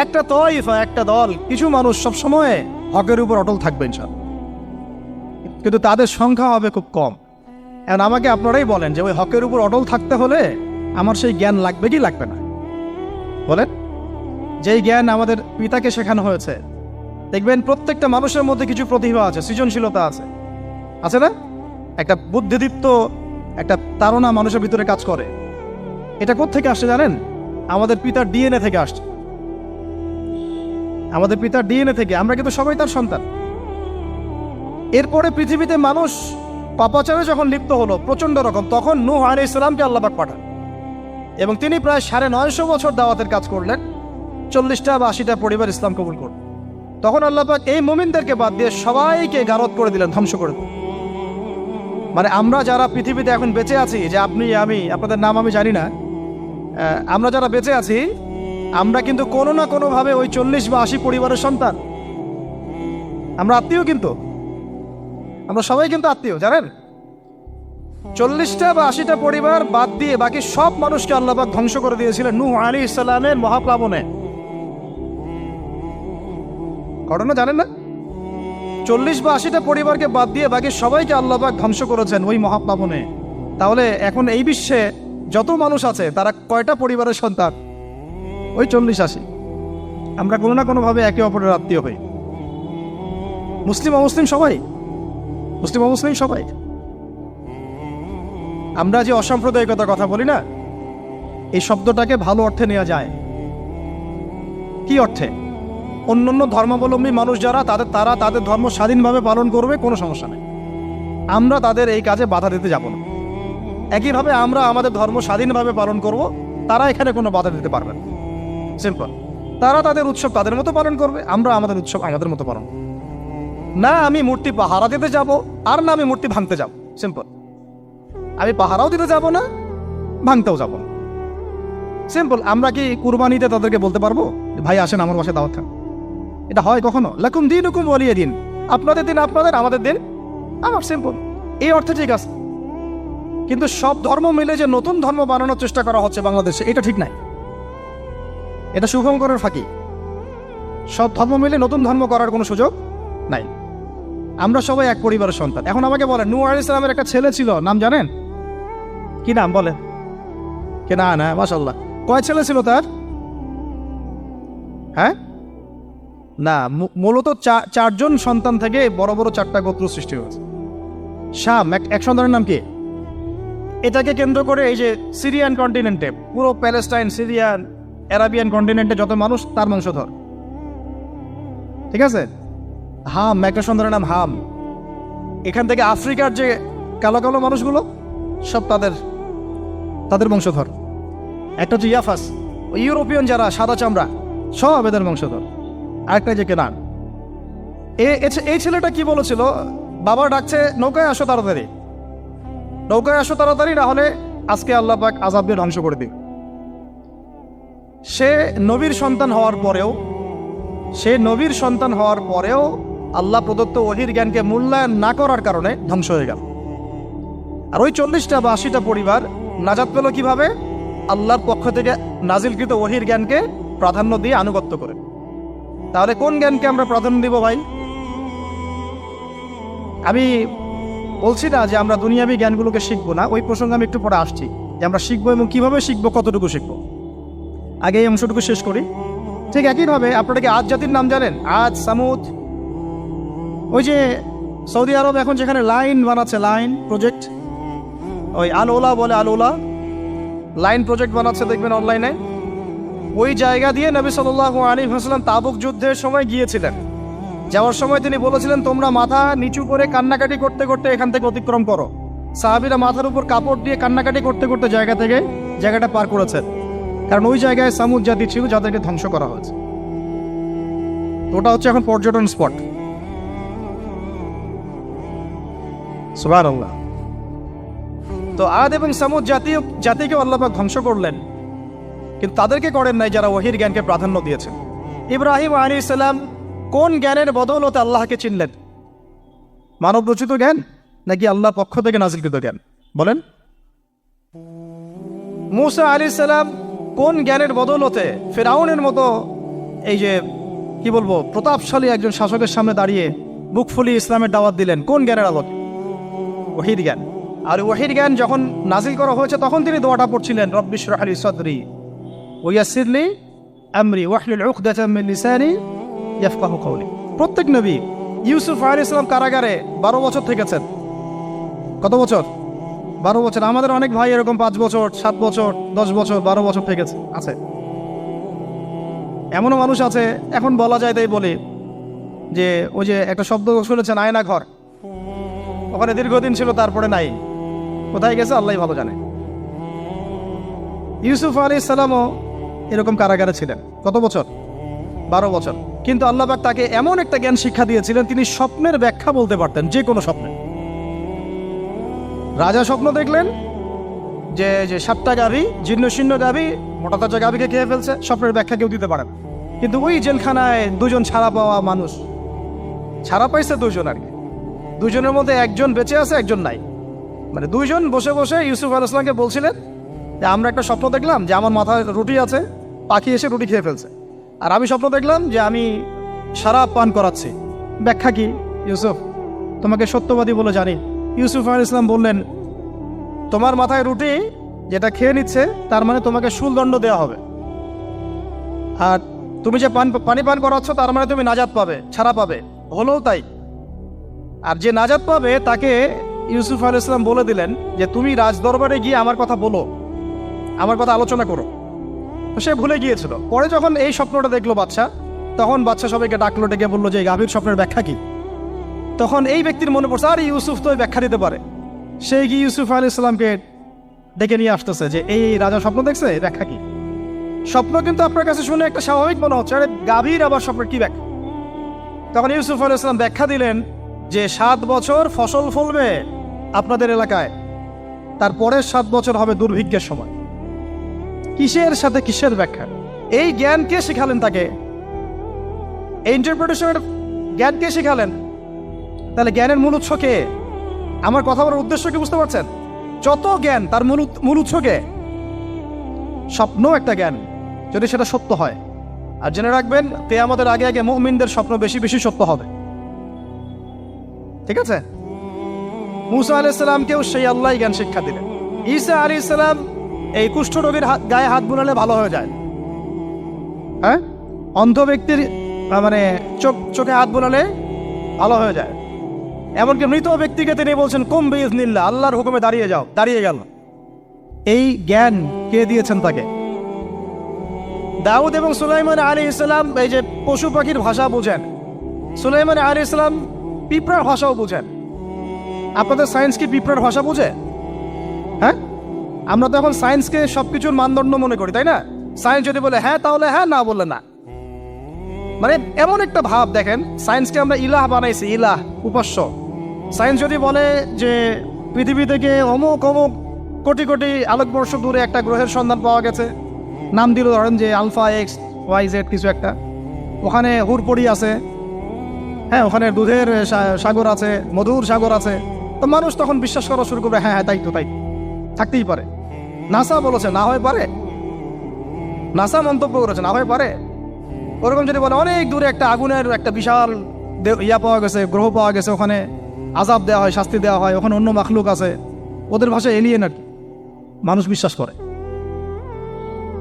একটা তয়ফা, একটা দল, কিছু মানুষ সব সময় হকের উপর অটল থাকবে ইনশাআল্লাহ, কিন্তু তাদের সংখ্যা হবে খুব কম। এখন আমাকে আপনারাই বলেন যে ওই হকের উপর অটল থাকতে হলে আমার সেই জ্ঞান লাগবে কি লাগবে না? বলেন। যেই জ্ঞান আমাদের পিতাকে শেখানো হয়েছে, দেখবেন প্রত্যেকটা মানুষের মধ্যে কিছু প্রতিভা আছে, সৃজনশীলতা আছে, আছে না? একটা বুদ্ধিদীপ্ত একটা তাড়না মানুষের ভিতরে কাজ করে। এটা কোত্থেকে আসছে জানেন? আমাদের পিতার ডিএনএ থেকে আসছে, আমাদের পিতার ডিএনএ থেকে। আমরা কিন্তু সবাই তার সন্তান। এরপরে পৃথিবীতে মানুষ পাপাচারে যখন লিপ্ত হলো প্রচন্ড রকম, তখন নূহ আলাইহিস সালামকে আল্লাহ পাক পাঠান এবং তিনি প্রায় 950 বছর দাওয়াতের কাজ করলেন, 40টা বা 80টা পরিবার ইসলাম কবুল করল। তখন আল্লাহ পাক এই মুমিনদেরকে বাদ দিয়ে সবাইকে গারদ করে দিলেন, ধ্বংস করে দিলেন। মানে আমরা যারা পৃথিবীতে এখন বেঁচে আছি, যে আপনি আমি, আপনাদের নাম আমি জানি না, আমরা যারা বেঁচে আছি, আমরা কিন্তু কোনো না কোনোভাবে ওই 40 বা 80 পরিবারের সন্তান। আমরা আত্মীয়, কিন্তু আমরা সবাই কিন্তু আত্মীয়, জানেন? 40টা বা 80টা পরিবার বাদ দিয়ে বাকি সব মানুষকে আল্লাহ পাক ধ্বংস করে দিয়েছিলেন নূহ আলাইহিস সালামের মহাপ্লাবনে। ঘটনা জানেন না? 40 বা 80টা পরিবারকে বাদ দিয়ে বাকি সবাইকে আল্লাহ পাক ধ্বংস করেছেন ওই মহাপ্লাবনে। তাহলে এখন এই বিশ্বে যত মানুষ আছে তারা কয়টা পরিবারের সন্তান? ওই 40-80। আমরা কোনো না কোনোভাবে একে অপরের আত্মীয় হই, মুসলিম অমুসলিম সবাই, মুসলিম অমুসলিম সবাই। আমরা যে অসাম্প্রদায়িকতার কথা বলি না, এই শব্দটাকে ভালো অর্থে নেওয়া যায়। কি অর্থে? অন্যান্য ধর্মাবলম্বী মানুষ যারা, তারা তাদের ধর্ম স্বাধীনভাবে পালন করবে, কোনো সমস্যা নেই, আমরা তাদের এই কাজে বাধা দিতে যাব না। একইভাবে আমরা আমাদের ধর্ম স্বাধীনভাবে পালন করব, তারা এখানে কোনো বাধা দিতে পারবে না। সিম্পল। তারা তাদের উৎসব তাদের মতো পালন করবে, আমরা আমাদের উৎসব আমাদের মতো পালন করব। না আমি মূর্তি পাহারা দিতে যাব, আর না আমি মূর্তি ভাঙতে যাব। সিম্পল। আমি পাহারাও দিতে যাব না, ভাঙতেও যাব না। সিম্পল। আমরা কি কুরবানিতে তাদেরকে বলতে পারবো ভাই আসেন আমার বাসায় দাওয়াত খান? এটা হয় কখনো? লাকুম দীনুকুম ওয়ালিয়া দিন, আপনাদের দিন আপনাদের, আমাদের দিন আমার। সিম্পল। এই অর্থে ঠিক আছে। কিন্তু সব ধর্ম মিলে যে নতুন ধর্ম বানানোর চেষ্টা করা হচ্ছে বাংলাদেশে, এটা ঠিক নাই। এটা শুভঙ্করের ফাঁকি। সব ধর্ম মিলে নতুন ধর্ম করার কোনো সুযোগ নাই। আমরা সবাই এক পরিবারের সন্তান। এখন আমাকে বলেন, নূহ আলাইহিস সালামের একটা ছেলে ছিল, নাম জানেন? কি নাম বলেন? কে? না, মাশাআল্লাহ। কয় ছেলে ছিল তার? হ্যাঁ, না, মূলত চারজন সন্তান থেকে বড় বড় চারটা গোত্র সৃষ্টি হয়েছে। শাম এক সন্তানের নাম কি? এটাকে কেন্দ্র করে এই যে সিরিয়ান কন্টিনেন্টে, পুরো প্যালেস্টাইন, সিরিয়ান, অ্যারাবিয়ান কন্টিনেন্টে যত মানুষ, তার বংশধর। ঠিক আছে? হাম, একটা সন্তানের নাম হাম। এখান থেকে আফ্রিকার যে কালো কালো মানুষগুলো সব তাদের বংশধর। একটা হচ্ছে ইয়াফাস, ইউরোপিয়ান যারা সাদা চামড়া, সব এদের বংশধর। আরেকটা যে কেনান। এই ছেলেটা কি বলেছিল? বাবা ডাকছে, নৌকায় আসো তাড়াতাড়ি, নৌকায় আসো তাড়াতাড়ি, না হলে আজকে আল্লাহ পাক আযাব দিয়ে ধ্বংস করে দিবে। সে নবীর সন্তান হওয়ার পরেও আল্লাহ প্রদত্ত ওহীর জ্ঞানকে মূল্যায়ন না করার কারণে ধ্বংস হয়ে গেল। আর ওই 40টা বা 80টা পরিবার নাজাত পেল কিভাবে? আল্লাহর পক্ষ থেকে নাজিলকৃত ওহীর জ্ঞানকে প্রাধান্য দিয়ে আনুগত্য করে। তাহলে কোন জ্ঞানকে আমরা প্রাধান্য দিব ভাই? আমি বলছি না যে আমরা দুনিয়াবী জ্ঞানগুলোকে শিখবো না, ওই প্রসঙ্গে আমি একটু পরে আসছি, যে আমরা শিখবো এবং কিভাবে শিখবো, কতটুকু শিখবো। আগে এই অংশটুকু শেষ করি। ঠিক একইভাবে আপনারা কি আদ জাতির নাম জানেন? আদ, সামুদ। ওই যে সৌদি আরব এখন যেখানে লাইন বানাচ্ছে, লাইন প্রজেক্ট, ওই আল ওলা বলে, আল ওলা লাইন প্রজেক্ট বানাচ্ছে, দেখবেন অনলাইনে। ওই জায়গা দিয়ে নবী সাল্লাল্লাহু আলাইহি ওয়াসাল্লাম তাবুক যুদ্ধের সময় গিয়েছিলেন। যাওয়ার সময় তিনি বলেছিলেন, তোমরা মাথা নিচু করে কান্নাকাটি করতে করতে এখান থেকে অতিক্রম করো। সাহাবীরা মাথার উপর কাপড় দিয়ে কান্নাকাটি করতে করতে জায়গাটা পার করেছেন, কারণ ওই জায়গায় সামুদ জাতি ছিল যাদেরকে ধ্বংস করা হয়েছে। ওটা হচ্ছে এখন পর্যটন স্পট। সুবহানাল্লাহ। তো আদ এবং সামুদ জাতিকে আল্লাহ পাক ধ্বংস করলেন, কিন্তু তাদেরকে করেন নাই যারা ওহীর জ্ঞানকে প্রাধান্য দিয়েছেন। ইব্রাহিম আলাইহিস সালাম কোন জ্ঞানের বদৌলতে আল্লাহকে চিনলেন? মানব রচিত জ্ঞান নাকি আল্লাহর পক্ষ থেকে নাজিলকৃত জ্ঞান? বলেন। মূসা আলাইহিস সালাম কোন জ্ঞানের বদৌলতে ফিরআউনের মতো এই যে কি বলবো প্রতাপশালী একজন শাসকের সামনে দাঁড়িয়ে বুক ফুলিয়ে ইসলামের দাওয়াত দিলেন? কোন জ্ঞানের আলোকে? ওহীর জ্ঞান। আর ওহীর জ্ঞান যখন নাজিল করা হয়েছে তখন তিনি দোয়াটা পড়ছিলেন, রব্বি ইশরাহ লি সাদরি ওয়া ইয়াসসির লি আমরি ওয়াহলুল উকদাতাম মিন লিসানি ইয়াফকাহু কওলি। প্রত্যেক নবী, ইউসুফ আলাইহিস সালাম কারাগারে 12 বছর থেকেছেন। কত বছর? 12 বছর। আমাদের অনেক ভাই এরকম 5 বছর, 7 বছর, 10 বছর, 12 বছর থেকেছে আছে। এমনও মানুষ আছে, এখন বলা যায় তাই বলি, যে ওই যে একটা শব্দ শুনেছেন, আয়না ঘর, ওখানে দীর্ঘদিন ছিল, তারপরে নাই, কোথায় গেছে আল্লাহই ভালো জানে। ইউসুফ আলাইহিস সালামও এরকম কারাগারে ছিলেন। কত বছর? 12 বছর। কিন্তু আল্লাহ পাক তাকে এমন একটা জ্ঞান শিক্ষা দিয়েছিলেন, তিনি স্বপ্নের ব্যাখ্যা বলতে পারতেন, যে কোনো স্বপ্নে। রাজা স্বপ্ন দেখলেন যে 7টা গাভী, জীর্ণ শীর্ণ গাভী মোটা তাজা গাভীকে খেয়ে ফেলছে, স্বপ্নের ব্যাখ্যা কেউ দিতে পারে না। কিন্তু ওই জেলখানায় 2 জন ছাড়া পাওয়া মানুষ, ছাড়া পাইছে 2 জন আর কি, 2 জনের মধ্যে একজন বেঁচে আছে, একজন নাই। মানে 2 জন বসে বসে ইউসুফ আলাইহিস সালামকে বলছিলেন যে আমরা একটা স্বপ্ন দেখলাম যে আমার মাথায় রুটি আছে, পাখি এসে রুটি খেয়ে ফেলছে। আর আমি স্বপ্ন দেখলাম যে আমি শরাব পান করাচ্ছি, ব্যাখ্যা কি ইউসুফ? তোমাকে সত্যবাদী বলে জানি। ইউসুফ আলাইহিস সালাম বললেন, তোমার মাথায় রুটি যেটা খেয়ে নিচ্ছে তার মানে তোমাকে শুলদণ্ড দেওয়া হবে, আর তুমি যে পানি পান করাচ্ছ তার মানে তুমি নাজাত পাবে, ছাড়া পাবে। হলেও তাই। আর যে নাজাত পাবে তাকে ইউসুফ আলাইহিস সালাম বলে দিলেন যে তুমি রাজদরবারে গিয়ে আমার কথা বলো, আমার কথা আলোচনা করো। তো সে ভুলে গিয়েছিল। পরে যখন এই স্বপ্নটা দেখলো বাদশা, তখন বাদশা সবাইকে ডাকলো, ডেকে বললো যে এই গাভীর স্বপ্নের ব্যাখ্যা কি। তখন এই ব্যক্তির মনে পড়ছে, আর ইউসুফ তো ব্যাখ্যা দিতে পারে। সে গিয়ে ইউসুফ আলাইহিস সালামকে ডেকে নিয়ে আসতেছে যে এই রাজা স্বপ্ন দেখছে, ব্যাখ্যা কি। স্বপ্ন কিন্তু আপনার কাছে শুনে একটা স্বাভাবিক মনে হচ্ছে, আরে গাভীর আবার স্বপ্নের কি ব্যাখ্যা? তখন ইউসুফ আলাইহিস সালাম ব্যাখ্যা দিলেন যে 7 বছর ফসল ফলবে আপনাদের এলাকায়, তারপরের 7 বছর হবে দুর্ভিক্ষের সময়। কিসের সাথে কিসের ব্যাখ্যা? এই জ্ঞান কে শিখালেন তাকে? এই ইন্টারপ্রিটেশনের জ্ঞান কে শিখালেন? তাহলে জ্ঞানের মূল উৎস কে? আমার কথা বলার উদ্দেশ্য কি বুঝতে পারছেন? যত জ্ঞান তার মূল উৎস কে? স্বপ্ন একটা জ্ঞান, যদি সেটা সত্য হয়। আর জেনে রাখবেন, কিয়ামতের আগে আগে মুমিনদের স্বপ্ন বেশি বেশি সত্য হবে। ঠিক আছে? মূসা আলাইহিস সালামকেও সেই আল্লাহই জ্ঞান শিক্ষা দিলেন। ঈসা আলাইহিস সালাম এই কুষ্ঠরোগীর গায়ে হাত বুলালে ভালো হয়ে যায়। হ্যাঁ, অন্ধ ব্যক্তির মানে চোখে হাত বোলালে ভালো হয়ে যায়। এমনকি মৃত ব্যক্তিকে তিনি বলছেন কুম বিইজনিল্লাহ, আল্লাহর হুকুমে দাঁড়িয়ে যাও, দাঁড়িয়ে গেল। এই জ্ঞান কে দিয়েছেন তাকে? দাউদ এবং সুলাইমান আলাইহিস সালাম এই যে পশু পাখির ভাষা বুঝেন, সুলাইমান আলাইহিস সালাম পিঁপড়ার ভাষাও বুঝেন। আপনাদের সায়েন্স কি পিঁপড়ার ভাষা বুঝে? হ্যাঁ, আমরা তো এখন সায়েন্সকে সবকিছুর মানদণ্ড মনে করি, তাই না? সায়েন্স যদি বলে হ্যাঁ তাহলে হ্যাঁ, না বললে না। মানে এমন একটা ভাব, দেখেন সায়েন্সকে আমরা ইলাহ বানাইছি, ইলাহ, উপাস্য। সায়েন্স যদি বলে যে পৃথিবী থেকে অমুক অমুক কোটি কোটি আলোকবর্ষ দূরে একটা গ্রহের সন্ধান পাওয়া গেছে, নাম দিল ধরেন যে আলফা এক্স ওয়াই জেড কিছু একটা, ওখানে হুরপড়ি আছে, হ্যাঁ ওখানে দুধের সাগর আছে, মধুর সাগর আছে, তো মানুষ তখন বিশ্বাস করা শুরু করবে হ্যাঁ হ্যাঁ তাই তো, তাই থাকতেই পারে। নাসা বলেছে না হয় পারে, নাসা মন্তব্য করেছে না হয় পারে। ওরকম যদি বলে অনেক দূরে একটা আগুনের একটা বিশাল ইয়া পাওয়া গেছে, গ্রহ পাওয়া গেছে, ওখানে আযাব দেওয়া হয়, শাস্তি দেওয়া হয়, ওখানে অন্য মাখলুক আছে, ওদের ভাষায় এলিয়েন আর কি, মানুষ বিশ্বাস করে।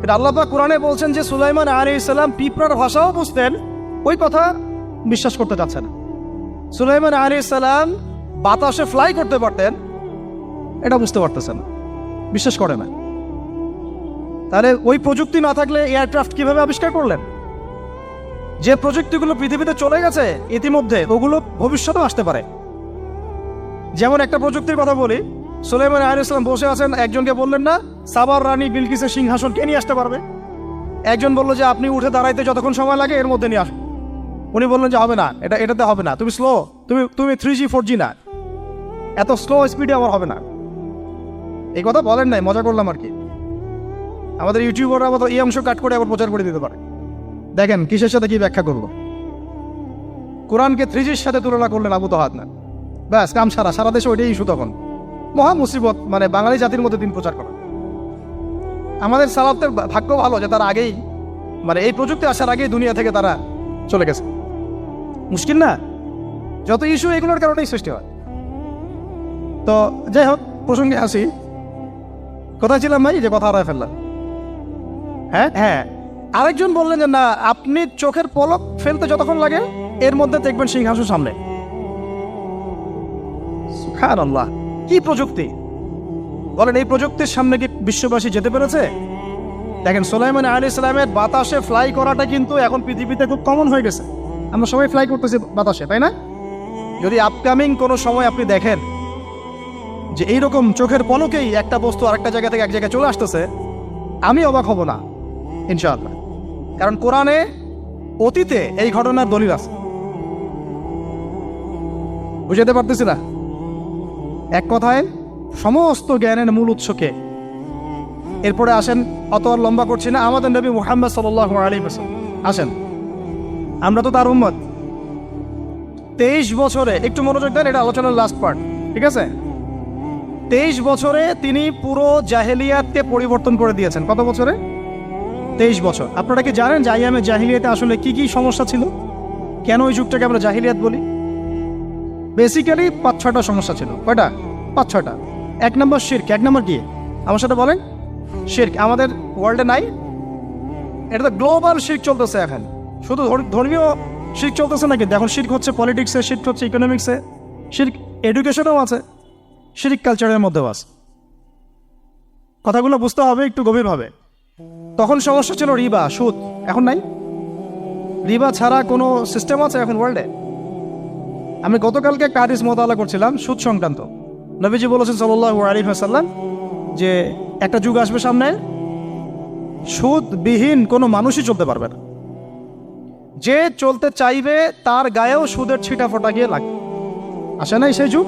এটা আল্লাহ পাক কোরআনে বলছেন যে সুলাইমান আলাইহিস সালাম পিঁপড়ার ভাষাও বুঝতেন, ওই কথা বিশ্বাস করতে চাচ্ছে না। সুলাইমান আলাইহিস সালাম বাতাসে ফ্লাই করতে পারতেন, এটা বুঝতে পারতেছেন না, বিশ্বাস করে না। তাহলে ওই প্রযুক্তি না থাকলে এয়ারক্রাফট কিভাবে আবিষ্কার করলেন? যে প্রযুক্তিগুলো পৃথিবীতে চলে গেছে ইতিমধ্যে, ওগুলো ভবিষ্যতেও আসতে পারে। যেমন একটা প্রযুক্তির কথা বলি, সুলাইমান আলাইহিস সালাম বসে আছেন, একজনকে বললেন না সাবার রানী বিলকিসের সিংহাসন কে নিয়ে আসতে পারবে? একজন বললো যে আপনি উঠে দাঁড়াইতে যতক্ষণ সময় লাগে এর মধ্যে নিয়ে আসুন। উনি বললেন যে হবে না, এটাতে হবে না, তুমি স্লো, তুমি 3G 4G না, এত স্লো স্পিডে আমার হবে না। এই কথা বলেন নাই, মজা করলাম আর কি। আমাদের ইউটিউবাররা আবার এই অংশ কাট করে আবার প্রচার করে দিতে পারে। দেখেন কিসের সাথে কি ব্যাখ্যা করলো। কোরআনকে 3Gর সাথে তুলনা করলেন আবু তহাদ না, ব্যাস কাম সারা দেশে ওইটাই ইস্যু। তখন মহা মুসিবত, মানে বাঙালি জাতির মধ্যে দিন প্রচার করা। আমাদের সালাফদের ভাগ্য ভালো যে তারা আগেই, মানে এই প্রযুক্তি আসার আগেই দুনিয়া থেকে তারা চলে গেছে। মুশকিল না, যত ইস্যু এগুলোর কারণেই সৃষ্টি হয়। তো যাই হোক, প্রসঙ্গে আসি, কোথায় ছিলাম ভাই, যে কথা হারায় ফেললাম। হ্যাঁ, আরেকজন বললেন যে না, আপনি চোখের পলক ফেলতে যতক্ষণ লাগে এর মধ্যে দেখবেন সিংহাসন সামনে। সুবহানাল্লাহ, কি প্রযুক্তি বলেন! এই প্রযুক্তির সামনে কি বিশ্ববাসী যেতে পেরেছে? দেখেন সুলাইমান আলাইহিস সালামের বাতাসে ফ্লাই করাটা কিন্তু এখন পৃথিবীতে খুব কমন হয়ে গেছে। আমরা সবাই ফ্লাই করতেছি বাতাসে, তাই না? যদি আপকামিং কোনো সময় আপনি দেখেন যে এইরকম চোখের পলকেই একটা বস্তু আরেকটা জায়গা থেকে এক জায়গায় চলে আসতেছে, আমি অবাক হব না ইনশাআল্লাহ। কারণ কোরআনে অতীতে এই ঘটনার দলিল আছে। বুঝাতে পারতেছি না? এক কথায় সমস্ত জ্ঞানের মূল উৎসকে। এরপরে আসেন, অত আর লম্বা করছি না, আমাদের নবী মুহাম্মদ সাল্লাল্লাহু আলাইহি ওয়াসাল্লাম আসেন, আমরা তো তার উম্মত। 23 বছরে, একটু মনোযোগ দেন, এটা আলোচনার লাস্ট পার্ট, ঠিক আছে? 23 বছরে তিনি পুরো জাহেলিয়াতকে পরিবর্তন করে দিয়েছেন। কত বছরে? 23 বছর। আপনারা কি জানেন যে আইয়ামে জাহিলিয়াতে আসলে কি কি সমস্যা ছিল? কেন ওই যুগটাকে আমরা জাহিলিয়াত বলি? বেসিক্যালি 5-6টা সমস্যা ছিল। কয়টা? 5-6টা। 1 নম্বর শিরক। 1 নম্বর কি? আমার সাথে বলেন। শিরক আমাদের ওয়ার্ল্ডে নাই, এটা তো গ্লোবাল শিরক চলতেছে এখন। শুধু ধর্মীয় শিরক চলতেছে না, কিন্তু এখন শিরক হচ্ছে পলিটিক্সে, শিরক হচ্ছে ইকোনমিক্সে, শিরক এডুকেশনেও আছে, শিরক কালচারের মধ্যেও আছে। কথাগুলো বুঝতে হবে একটু গভীরভাবে। তখন সমস্যা ছিল রিবা, সুদ। এখন নাই। রিবা ছাড়া কোনো সিস্টেম আছে এখন ওয়ার্ল্ডে? আমি গতকালকে একটা হাদিস মোতালা করছিলাম সুদ সংক্রান্ত। নবীজি বলেছেন সাল্লাল্লাহু আলাইহি ওয়াসাল্লাম যে একটা যুগ আসবে সামনে, সুদবিহীন কোনো মানুষই চলতে পারবে না। যে চলতে চাইবে তার গায়েও সুদের ছিটা ফোটা গিয়ে লাগবে। আসে নাই সেই যুগ?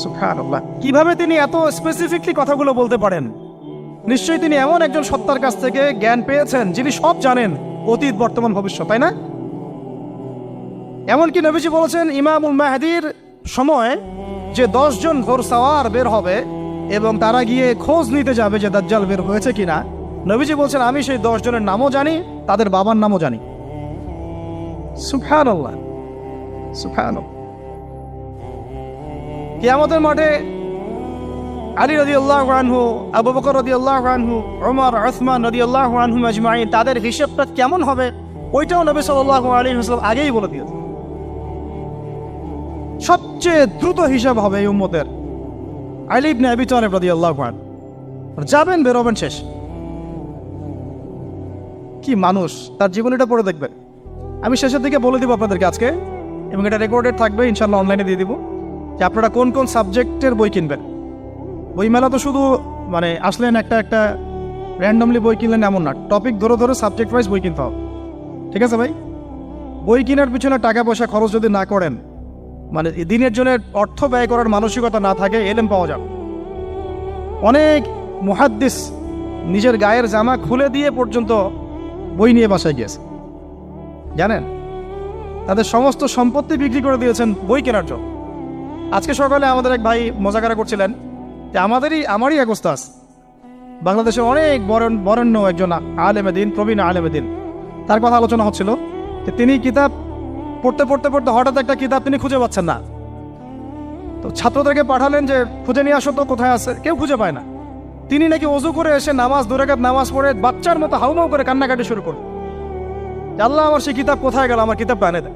সুবহানাল্লাহ, কিভাবে তিনি এত স্পেসিফিকলি কথাগুলো বলতে পারেন? নিশ্চয়ই তিনি এমন একজন সত্তার কাছ থেকে জ্ঞান পেয়েছেন যিনি সব জানেন, অতীত বর্তমান ভবিষ্যৎ, তাই না? এমনকি নবীজি বলেছেন ইমামুল মাহদির সময় যে 10 জন ঘোড়সাওয়ার বের হবে এবং তারা গিয়ে খোঁজ নিতে যাবে যে দাজ্জাল বের হয়েছে কিনা, নবীজি বলছেন আমি সেই 10 জনের নামও জানি, তাদের বাবার নামও জানি। সুবহানাল্লাহ, সুবহানাল্লাহ। কিয়ামতের মাঠে আলী রাদিয়াল্লাহু আনহু, আবু বকর রাদিয়াল্লাহু আনহু, ওমর, উসমান রাদিয়াল্লাহু আনহুম আজমাইন, তাদের হিসাবটা কেমন হবে ওইটাও নবী সাল্লাল্লাহু আলাইহি ওয়াসাল্লাম আগেই বলে দিয়েছেন। সবচেয়ে দ্রুত হিসাব হবে এই উম্মতের আলী ইবনে আবি তালিব রাদিয়াল্লাহু আনহু। যাবেন, বেরোবেন, শেষ। কি মানুষ, তার জীবনীটা পড়ে দেখবেন। আমি শেষের দিকে বলে দিব আপনাদেরকে আজকে, এবং এটা রেকর্ডেড থাকবে, ইনশাল্লাহ অনলাইনে দিয়ে দিব, যে আপনারা কোন কোন সাবজেক্টের বই কিনবেন। বইমেলা তো শুধু মানে আসলেন একটা র্যান্ডমলি বই কিনলেন এমন না, টপিক ধরে ধরে সাবজেক্ট ওয়াইজ বই কিনতে হবে। ঠিক আছে ভাই? বই কেনার পিছনে টাকা পয়সা খরচ যদি না করেন, মানে দিনের জন্য অর্থ ব্যয় করার মানসিকতা না থাকে, এলেম পাওয়া যাবে। অনেক মুহাদ্দিস নিজের গায়ের জামা খুলে দিয়ে পর্যন্ত বই নিয়ে বাসায় গিয়েছে, জানেন? তাদের সমস্ত সম্পত্তি বিক্রি করে দিয়েছেন বই কেনার জন্য। আজকে সকালে আমাদের এক ভাই মজাকারা করছিলেন যে আমারই এক ওস্তাদ, বাংলাদেশের অনেক বরেণ্য একজন আলেমে দ্বীন, প্রবীণ আলেমে দ্বীন, তার কথা আলোচনা হচ্ছিল যে তিনি কিতাব পড়তে পড়তে পড়তে হঠাৎ একটা কিতাব তিনি খুঁজে পাচ্ছেন না। তো ছাত্রদেরকে পাঠালেন যে খুঁজে নিয়ে আসো তো, কোথায় আছে, কেউ খুঁজে পায় না। তিনি নাকি ওযু করে এসে নামাজ, 2 রাকাত নামাজ পড়ে বাচ্চার মতো হাউমাউ করে কান্নাকাটি শুরু করলেন, আল্লাহ আমার সেই কিতাব কোথায় গেল, আমার কিতাবটা এনে দেন।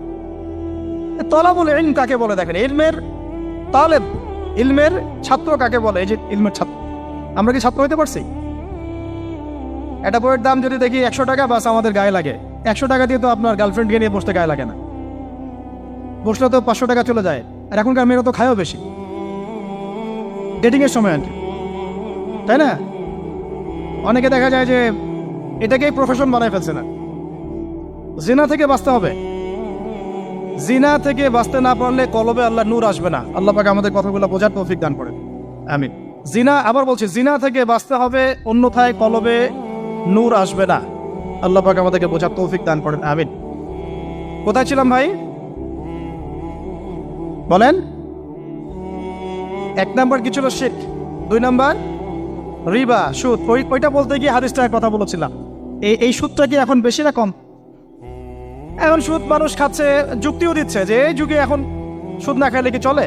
তলাবুল ইলম কাকে বলে দেখেন, ইলমের তালেব, ইলমের ছাত্র কাকে বলে? এই যে ইলমের ছাত্র, আমরা কি ছাত্র হইতে পারছি? একটা বইয়ের দাম যদি দেখি 100 টাকা, বাস আমাদের গায়ে লাগে। 100 টাকা দিয়ে তো আপনার গার্লফ্রেন্ডকে নিয়ে বসতে গায়ে লাগে না, বসলে তো 500 টাকা চলে যায়। আর এখনকার মেয়েরা তো খায়ও বেশি, ডেটিংয়ের সময় আনকি, তাই না? অনেকে দেখা যায় যে এটাকেই প্রফেশন বানায় ফেলছে না। জিনা থেকে বাঁচতে হবে, জিনা থেকে বাঁচতে না পারলে কলবে আল্লাহ নূর আসবে না। আল্লাহ পাক আমাদের কথাগুলো বোঝার তৌফিক দান করেন, আমিন। জিনা, আবার বলছি, জিনা থেকে বাঁচতে হবে, অন্যথায় কলবে নূর আসবে না। আল্লাহ পাক আমাদেরকে বোঝার তৌফিক দান করেন, আমিন। কোথায় ছিলাম ভাই? বলেন। 1 নাম্বার কি ছিল? শিরক। 2 নাম্বার রিবা, সুদ। ওইটা বলতে গিয়ে হাদিসটার কথা বলেছিলাম। এই সুদটা কি এখন বেশি না কম? এখন সুদ মানুষ খাচ্ছে, যুক্তিও দিচ্ছে যে এই যুগে এখন সুদ না খাইলে কি চলে।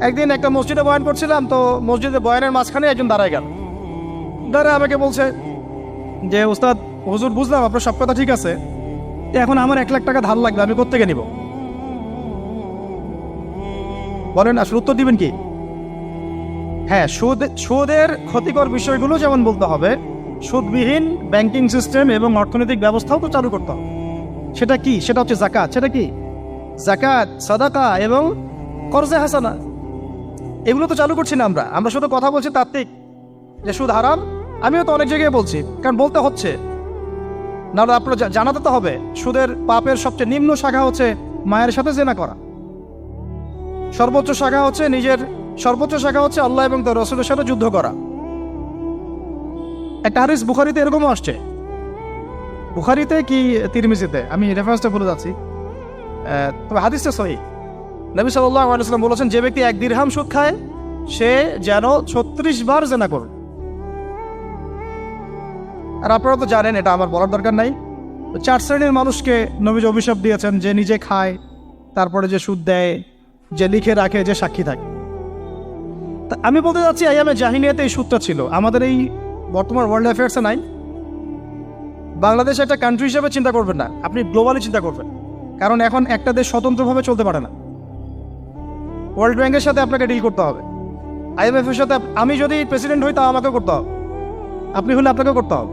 একদিন একটা মসজিদে বয়ান করছিলাম, তো মসজিদে বয়ানের মাঝখানে একজন দাঁড়ায় গেল, দাঁড়ায় আমাকে বলছে যে উস্তাদ, হুজুর বুঝলাম আপনার সব কথা ঠিক আছে, এখন আমার 1 লাখ টাকা ধার লাগবে, আমি কোত্থেকে নিব? বলেন, আসলে উত্তর দিবেন কি? হ্যাঁ, সুদের ক্ষতিকর বিষয়গুলো যেমন বলতে হবে, সুদবিহীন ব্যাংকিং সিস্টেম এবং অর্থনৈতিক ব্যবস্থাও তো চালু করতে হবে। সেটা কি? সেটা হচ্ছে যাকাত। সেটা কি? যাকাত, সাদাকা এবং কর্জে হাসানা, এগুলো তো চালু করছি না আমরা শুধু কথা বলছি তাত্ত্বিক যে সুদ হারাম। আমিও তো অনেক জায়গায় বলছি, কারণ বলতে হচ্ছে, না আপনার জানাতে তো হবে। সুদের পাপের সবচেয়ে নিম্ন শাখা হচ্ছে মায়ের সাথে জেনা করা, সর্বোচ্চ শাখা হচ্ছে আল্লাহ এবং তার রাসূলের সাথে যুদ্ধ করা। একটা হাদিস বুখারীতে এরকমও আসছে, বুখারীতে কি তিরমিজিতে, আমি রেফারেন্সটা ভুলে যাচ্ছি, তবে হাদিসটা সহিহ। নবী সাল্লাল্লাহু আলাইহি ওয়াসাল্লাম বলেছেন, যে ব্যক্তি 1 দিরহাম সুদ খায় সে যেন 36 বার জেনা করে। আর আপনারা তো জানেন, এটা আমার বলার দরকার নাই, 4 শ্রেণীর মানুষকে নবীজি অভিশাপ দিয়েছেন, যে নিজে খায়, তারপরে যে সুদ দেয়, যে লিখে রাখে, যে সাক্ষী থাকে। তা আমি বলতে যাচ্ছি, আইয়ামে জাহিলিয়াতে এই সুদটা ছিল, আমাদের এই বর্তমান ওয়ার্ল্ড অ্যাফেয়ার্সে নাই। বাংলাদেশ একটা কান্ট্রি হিসেবে চিন্তা করবেন না, আপনি গ্লোবালি চিন্তা করবেন, কারণ এখন একটা দেশ স্বতন্ত্রভাবে চলতে পারে না। ওয়ার্ল্ড ব্যাংকের সাথে আপনাকে ডিল করতে হবে, IMF এর সাথে। আমি যদি প্রেসিডেন্ট হই, তা আমাকেও করতে হবে, আপনি হলে আপনাকেও করতে হবে।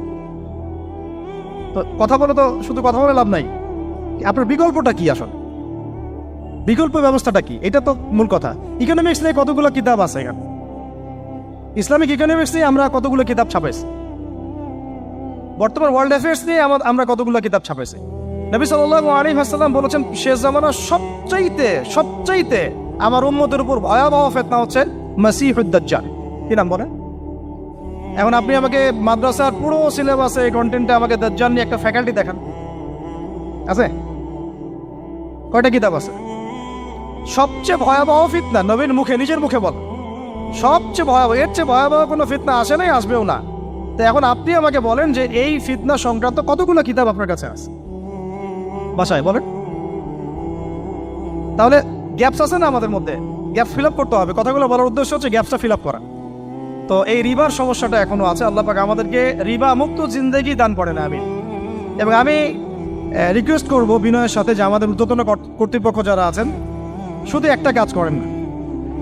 তো কথা বলে তো শুধু কথা বলে লাভ নাই, আপনার বিকল্পটা কি? আসলে বিকল্প ব্যবস্থাটা কি? এটা তো মূল কথা। ইকোনমিক্স নিয়ে কতগুলো কিতাব আছে এখানে, ইসলামিক ইকোনমিক্স নিয়ে আমরা কতগুলো কিতাব ছাপাইছি, বর্তমান ওয়ার্ল্ড অ্যাফেয়ার্স নিয়ে আমরা কতগুলো কিতাব ছাপাইছি। নবী সাল্লাল্লাহু আলাইহি ওয়াসাল্লাম বলেছেন, শেষ জামানার সবচাইতে আমার উম্মতের উপর ভয়াবহ ফিতনা হচ্ছে মাসিহুদ দাজ্জাল। কি নাম বলেন? এখন আপনি আমাকে মাদ্রাসার পুরো সিলেবাসে এই কন্টেন্টে আমাকে দাজ্জাল নিয়ে একটা ফ্যাকাল্টি দেখান, আছে? কয়টা কিতাব আছে? সবচেয়ে ভয়াবহ ফিতনা নবীর মুখে, নিজের মুখে বল, সবচেয়ে ভয়াবহ, এর চেয়ে ভয়াবহ কোনো ফিতনা আসে নাই, আসবেও না। তো এখন আপনি আমাকে বলেন যে এই ফিতনা সংক্রান্ত কতগুলো কিতাব আপনার কাছে আছে বাসায়, বলেন। তাহলে গ্যাপস আছে না আমাদের মধ্যে? গ্যাপ ফিল আপ করতে হবে। কথাগুলো বলার উদ্দেশ্য হচ্ছে গ্যাপটা ফিল আপ করা। তো এই রিবার সমস্যাটা এখনো আছে। আল্লাহ পাক আমাদেরকে রিবা মুক্ত জিন্দেগি দান করেন আমিন। এবং আমি রিকোয়েস্ট করব বিনয়ের সাথে যে আমাদের ঊর্ধ্বতন কর্তৃপক্ষ যারা আছেন শুধু একটা কাজ করেন না,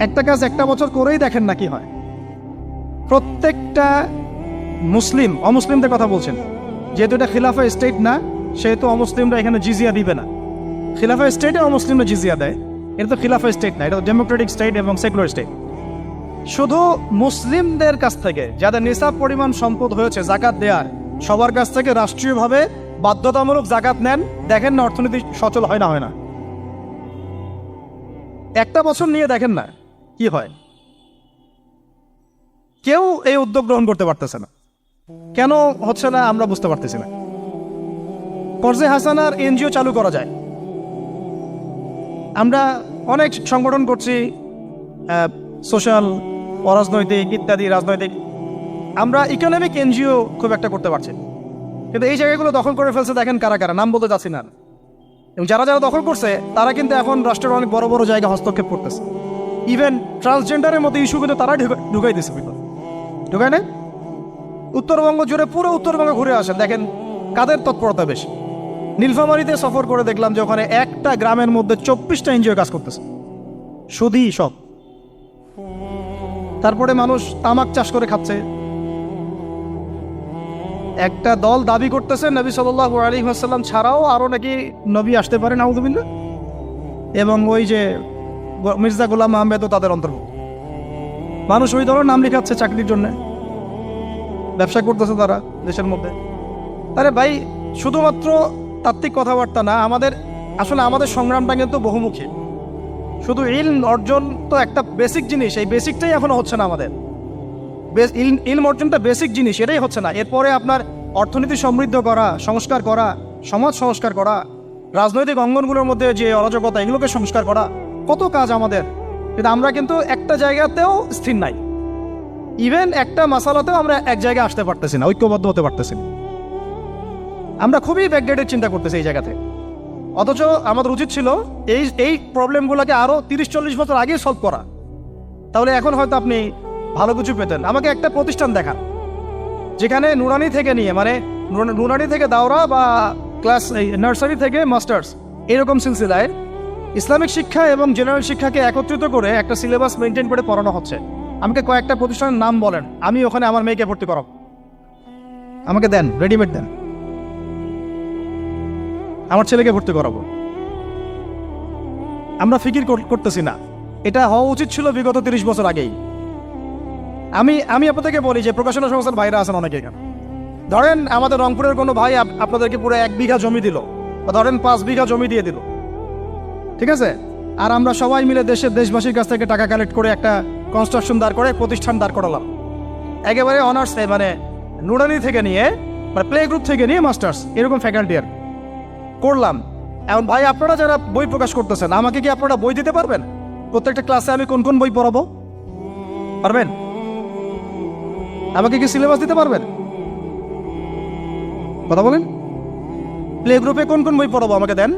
একটা কাজ একটা বছর করেই দেখেন না কি হয়। প্রত্যেকটা মুসলিম, অমুসলিমদের কথা বলছেন, যেহেতু এটা খিলাফা স্টেট না সেহেতু অমুসলিমরা এখানে জিজিয়া দিবে না। খিলাফা স্টেটে অমুসলিমরা জিজিয়া দেয়, এটা তো খিলাফা স্টেট না, এটা তো ডেমোক্রেটিক স্টেট এবং সেকুলার স্টেট। শুধু মুসলিমদের কাছ থেকে যাদের নিসাব পরিমাণ সম্পদ হয়েছে জাকাত দেওয়ার, সবার কাছ থেকে রাষ্ট্রীয়ভাবে বাধ্যতামূলক জাকাত নেন, দেখেন না অর্থনীতি সচল হয় না হয় না। একটা বছর নিয়ে দেখেন না কি হয়। কেউ এই উদ্যোগ গ্রহণ করতে পারতেছে না। কেন হচ্ছে না আমরা বুঝতে পারতেছি না। কর্জে হাসানার এনজিও চালু করা যায়। আমরা অনেক সংগঠন করছি, সোশ্যাল, অরাজনৈতিক ইত্যাদি রাজনৈতিক। আমরা ইকোনমিক এনজিও খুব একটা করতে পারছি, কিন্তু এই জায়গাগুলো দখল করে ফেলছে। দেখেন কারা কারা, নাম বলতে যাচ্ছি না। এবং যারা যারা দখল করছে তারা কিন্তু এখন রাষ্ট্রের অনেক বড় বড় জায়গা হস্তক্ষেপ করতেছে। ইভেন ট্রান্সজেন্ডারের মতো ইস্যু কিন্তু তারা ঢুকাই দিচ্ছে ভিতর, ঢুকায় না? উত্তরবঙ্গ জুড়ে পুরো উত্তরবঙ্গে ঘুরে আসেন, দেখেন কাদের তৎপরতা বেশি। নীলফামারীতে সফর করে দেখলাম যে ওখানে একটা গ্রামের মধ্যে 24টা এনজিও কাজ করতেছে, শুধুই সব। তারপরে মানুষ তামাক চাষ করে খাচ্ছে। একটা দল দাবি করতেছে নবী সাল্লাল্লাহু আলাইহি ওয়াসাল্লাম ছাড়াও আরো নাকি নবী আসতে পারে, নাউযুবিল্লাহ। এবং ওই যে মির্জা গোলাম আহমেদও তাদের অন্তর্ভুক্ত। মানুষ ওই ধরনের নাম লিখাচ্ছে চাকরির জন্য, ব্যবসা করতেছে তারা দেশের মধ্যে। তাহলে ভাই শুধুমাত্র তাত্ত্বিক কথাবার্তা না, আমাদের সংগ্রামটা কিন্তু বহুমুখী। শুধু ইলম অর্জন তো একটা বেসিক জিনিস, এই বেসিকটাই এখনো হচ্ছে না আমাদের। ইলম অর্জনটা বেসিক জিনিস, এটাই হচ্ছে না। এরপরে আপনার অর্থনীতি সমৃদ্ধ করা, সংস্কার করা, সমাজ সংস্কার করা, রাজনৈতিক অঙ্গনগুলোর মধ্যে যে অরাজকতা এগুলোকে সংস্কার করা, কত কাজ আমাদের। কিন্তু আমরা কিন্তু একটা জায়গাতেও স্থির নাই। ইভেন একটা মাসালাতেও আমরা এক জায়গায় আসতে পারতেছি না, ঐক্যবদ্ধ হতে পারতেছি না। আমরা খুবই ব্যাকডেটেড চিন্তা করতেছি এই জায়গাতে। অথচ আমাদের উচিত ছিল এই প্রবলেমগুলোকে আরও 30-40 বছর আগে সলভ করা। তাহলে এখন হয়তো আপনি ভালো কিছু পেতেন। আমাকে একটা প্রতিষ্ঠান দেখান যেখানে নুরানি থেকে নিয়ে, মানে নুরানি থেকে দাওরা বা ক্লাস নার্সারি থেকে মাস্টার্স, এরকম সিলসিলায় ইসলামিক শিক্ষা এবং জেনারেল শিক্ষাকে একত্রিত করে একটা সিলেবাস মেনটেন করে পড়ানো হচ্ছে। আমাকে কয়েকটা প্রতিষ্ঠানের নাম বলেন, আমি ওখানে আমার মেয়েকে ভর্তি করাবো। আমাকে দেন, রেডিমেড দেন, আমার ছেলেকে ভর্তি করাবো। আমরা ফিকির করতেছি না। এটা হওয়া উচিত ছিল বিগত 30 বছর আগেই। আমি আপনাদেরকে বলি যে প্রকাশনা সংস্থার ভাইরা আছেন অনেকে এখানে। ধরেন আমাদের রংপুরের কোনো ভাই আপনাদেরকে পুরো 1 বিঘা জমি দিল, বা ধরেন 5 বিঘা জমি দিয়ে দিল, ঠিক আছে? আর আমরা সবাই মিলে দেশবাসীর কাছ থেকে টাকা কালেক্ট করে একটা কনস্ট্রাকশন দাঁড় করে প্রতিষ্ঠান দাঁড় করালাম, একেবারে অনার্স, মানে নুরানি থেকে নিয়ে, মানে প্লে গ্রুপ থেকে নিয়ে মাস্টার্স, এরকম ফ্যাকাল্টি আর করলাম। এখন ভাই আপনারা যারা বই প্রকাশ করতেছেন, আমাকে কি আপনারা বই দিতে পারবেন? প্রত্যেকটা ক্লাসে আমি কোন কোন বই পড়াবো পারবেন? আমাকে কি সিলেবাস দিতে পারবেন? কথা বলেন। প্লে গ্রুপে কোন কোন বই পড়াবো আমাকে দেন।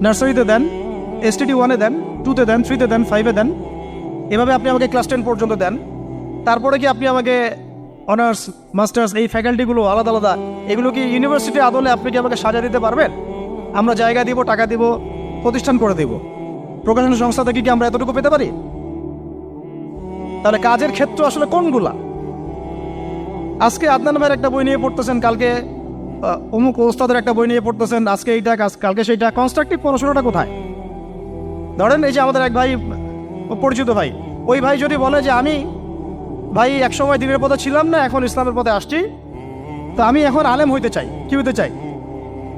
নার্সারিতে দেন, STD 1-এ দেন, 2-তে দেন, 3-তে দেন, 5-এ দেন। এভাবে আপনি আমাকে ক্লাস 10 পর্যন্ত দেন। তারপরে কি আপনি আমাকে অনার্স, মাস্টার্স, এই ফ্যাকাল্টিগুলো আলাদা আলাদা, এগুলো কি ইউনিভার্সিটি আদলে আপনি কি আমাকে সাজা দিতে পারবেন? আমরা জায়গা দিব, টাকা দিব, প্রতিষ্ঠান করে দিব। প্রকাশনা সংস্থা থেকে কি আমরা এতটুকু পেতে পারি? তাহলে কাজের ক্ষেত্র আসলে কোনগুলা? আজকে আদনান ভাইয়ের একটা বই নিয়ে পড়তেছেন, কালকে অমুক ওস্তাদের একটা বই নিয়ে পড়তেছেন, আজকে এইটা, কালকে সেইটা। কনস্ট্রাকটিভ পড়াশোনাটা কোথায়? ধরেন এই যে আমাদের এক ভাই, পরিচিত ভাই, ওই ভাই যদি বলে যে আমি ভাই একসময় দিনের পথে ছিলাম না, এখন ইসলামের পথে আসছি, তো আমি এখন আলেম হইতে চাই। কি হইতে চাই?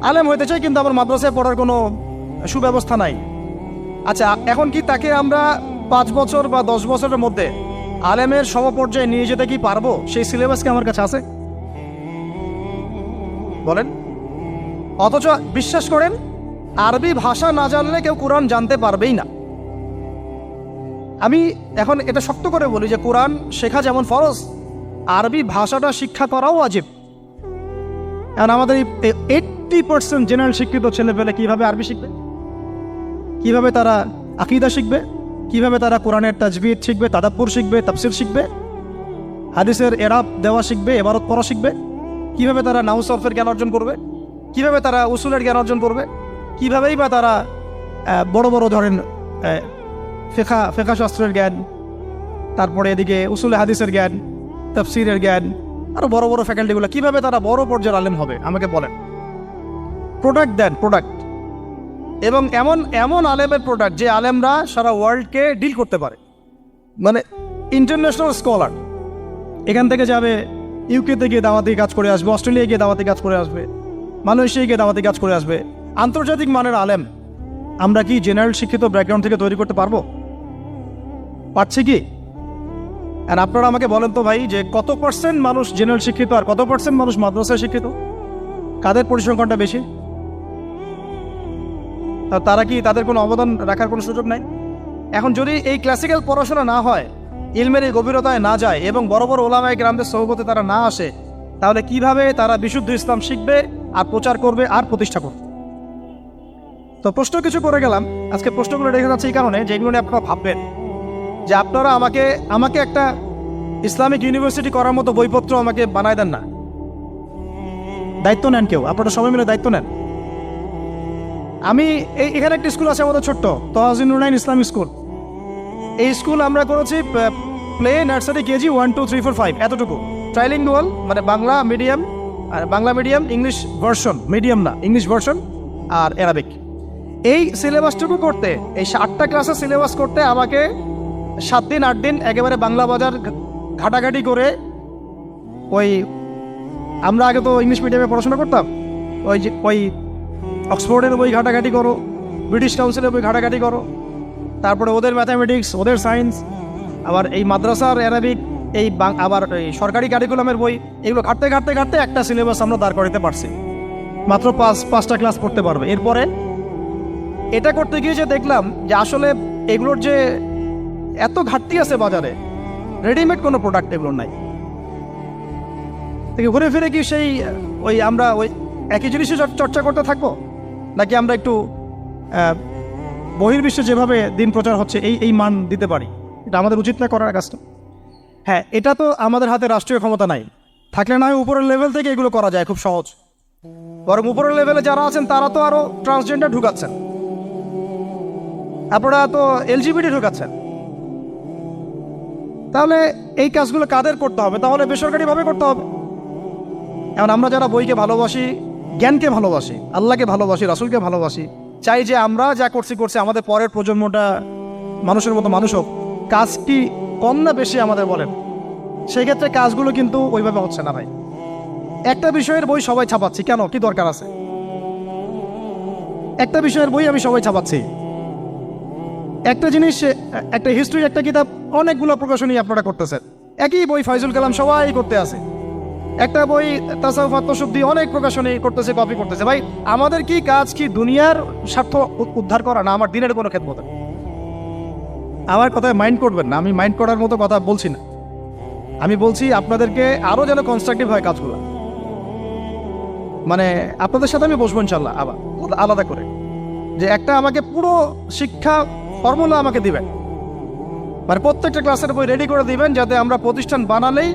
আলেম হইতে চাই, কিন্তু আমার মাদ্রাসায় পড়ার কোনো সুব্যবস্থা নাই। আচ্ছা, এখন কি তাকে আমরা 5 বছর বা 10 বছরের মধ্যে আলেমের সমপর্যায়ে নিয়ে যেতে কি পারবো? সেই সিলেবাস কি আমার কাছে আছে? বলেন। অথচ বিশ্বাস করেন, আরবি ভাষা না জানলে কেউ কোরআন জানতে পারবেই না। আমি এখন এটা শক্ত করে বলি যে কোরআন শেখা যেমন ফরজ, আরবি ভাষাটা শিক্ষা করাও ওয়াজিব। এখন আমাদের 80% জেনারেল শিক্ষিত ছেলে পেলে কিভাবে আরবি শিখবে? কিভাবে তারা আকীদা শিখবে? কিভাবে তারা কোরআনের তাজবিদ শিখবে, তাদাব্বুর শিখবে, তাফসির শিখবে, হাদিসের এরাব দেওয়া শিখবে, এবারত পড়া শিখবে, কিভাবে তারা নাহু সরফের জ্ঞান অর্জন করবে, কিভাবে তারা উসুলের জ্ঞান অর্জন করবে, কিভাবেই বা তারা বড় বড় ধরেন ফেকা শাস্ত্রের জ্ঞান, তারপরে এদিকে উসুলে হাদিসের জ্ঞান, তাফসিরের জ্ঞান, আরও বড় বড় ফ্যাকাল্টিগুলো, কিভাবে তারা বড় পর্যায়ের আলেম হবে আমাকে বলেন। প্রোডাক্ট দেন, প্রোডাক্ট, এবং এমন এমন আলেমের প্রোডাক্ট যে আলেমরা সারা ওয়ার্ল্ডকে ডিল করতে পারে, মানে ইন্টারন্যাশনাল স্কলার। এখান থেকে যাবে ইউকেতে গিয়ে দাওয়াতি কাজ করে আসবে, অস্ট্রেলিয়ায় গিয়ে দাওয়াতি কাজ করে আসবে, মালয়েশিয়ায় গিয়ে দাওয়াতি কাজ করে আসবে, আন্তর্জাতিক মানের আলেম আমরা কি জেনারেল শিক্ষিত ব্যাকগ্রাউন্ড থেকে তৈরি করতে পারবো? পারছি কি? আর আপনারা আমাকে বলেন তো ভাই, যে কত পার্সেন্ট মানুষ জেনারেল শিক্ষিত আর কত পার্সেন্ট মানুষ মাদ্রাসায় শিক্ষিত? কাদের পরিসংখ্যানটা বেশি? তারা কি, তাদের কোনো অবদান রাখার কোনো সুযোগ নাই? এখন যদি এই ক্লাসিক্যাল পড়াশোনা না হয়, ইলমের এই গভীরতায় না যায় এবং বড় বড় ওলামায়ে কেরামদের সোহবতে তারা না আসে, তাহলে কিভাবে তারা বিশুদ্ধ ইসলাম শিখবে আর প্রচার করবে আর প্রতিষ্ঠা করবে? তো প্রশ্ন কিছু করে গেলাম। আজকে প্রশ্নগুলো রেখে যাচ্ছে এই কারণে যে এগুলো নিয়ে আপনারা ভাববেন, যে আপনারা আমাকে একটা ইসলামিক ইউনিভার্সিটি করার মতো বইপত্র আমাকে বানায় দেন না। দায়িত্ব নেন কেউ, আপনারা সবাই মিলে দায়িত্ব নেন। আমি এখানে একটা স্কুল আছে আমাদের ছোট্ট, তহাজিন নুরাইন ইসলামিক স্কুল। এই স্কুল আমরা করেছি প্লে, নার্সারি, কেজি 1, 2, 3, 4, 5 এতটুকু, ট্রাইলিঙ্গুয়াল, মানে বাংলা মিডিয়াম, আর Bangla medium English version, medium না ইংলিশ ভার্সন, আর অ্যারাবিক। এই সিলেবাসটুকু করতে, এই 8টা ক্লাসের সিলেবাস করতে আমাকে 7 দিন 8 দিন একেবারে বাংলা বাজার ঘাটাঘাটি করে, ওই আমরা আগে তো ইংলিশ মিডিয়ামে পড়াশোনা করতাম, ওই অক্সফোর্ডের বই ঘাটাঘাটি করো, ব্রিটিশ কাউন্সিলের বই ঘাটাঘাটি করো, তারপরে ওদের ম্যাথামেটিক্স, ওদের সায়েন্স, আবার এই মাদ্রাসার অ্যারাবিক, আবার এই সরকারি কারিকুলামের বই, এগুলো ঘাটতে ঘাটতে ঘাটতে একটা সিলেবাস আমরা দাঁড় করাতে পারছি। মাত্র 5টা ক্লাস পড়তে পারবে। এরপরে এটা করতে গিয়ে যে দেখলাম যে আসলে এগুলোর যে এত ঘাটতি আছে বাজারে, রেডিমেড কোনো প্রোডাক্ট এগুলোর নাই। ঘুরে ফিরে কি সেই আমরা ওই একই জিনিসই চর্চা করতে থাকবো, নাকি আমরা একটু বহির্বিশ্বে যেভাবে দিন প্রচার হচ্ছে এই মান দিতে পারি? এটা আমাদের উচিত না করার কাজটা? হ্যাঁ, এটা তো আমাদের হাতে রাষ্ট্রীয় ক্ষমতা নাই, থাকলে না হয় উপরের লেভেল থেকে এগুলো করা যায়, খুব সহজ। বরং উপরের লেভেলে যারা আছেন তারা তো আরো ট্রান্সজেন্ডার ঢুকাচ্ছেন, আপনারা তো এলজিবিটি ঢুকাচ্ছেন। তাহলে এই কাজগুলো কাদের করতে হবে? তাহলে বেসরকারিভাবে করতে হবে। এখন আমরা যারা বইকে ভালোবাসি, জ্ঞানকে ভালোবাসি, আল্লাহকে ভালোবাসি, রাসূলকে ভালোবাসি, চাই যে আমরা যা করছি আমাদের পরের প্রজন্মটা মানুষের মতো মানুষ হোক। কাজ কি কম না বেশি আমাদের বলেন? সেই ক্ষেত্রে কাজগুলো কিন্তু ওইভাবে হচ্ছে না ভাই। একটা বিষয়ের বই সবাই ছাপাচ্ছি, কেন? কি দরকার আছে? একটা বিষয়ের বই আমি সবাই ছাপাচ্ছি। একটা জিনিস, একটা হিস্ট্রি, একটা কিতাব, অনেকগুলো প্রকাশনী আপনারা করতেছেন। একই বই ফাইজুল কালাম সবাই করতে আছে। একটা বই তাসাউফ আত্মশুদ্ধি, অনেক প্রকাশনী করতেছে, কপি করতেছে। ভাই আমাদের কি কাজ? কি দুনিয়ার স্বার্থ উদ্ধার করা, না আমার দিনের কোনো খেদমত? আমার কথায় মাইন্ড করবেন না, আমি মাইন্ড করার মতো কথা বলছি না। আমি বলছি আপনাদেরকে আরও যেন কনস্ট্রাকটিভ হয় কাজগুলো। মানে আপনাদের সাথে আমি বসবো ইনশাল্লাহ আবার আলাদা করে, যে একটা আমাকে পুরো শিক্ষা ফর্মুলা আমাকে দিবেন, মানে প্রত্যেকটা ক্লাসের বই রেডি করে দিবেন, যাতে আমরা প্রতিষ্ঠান বানালেই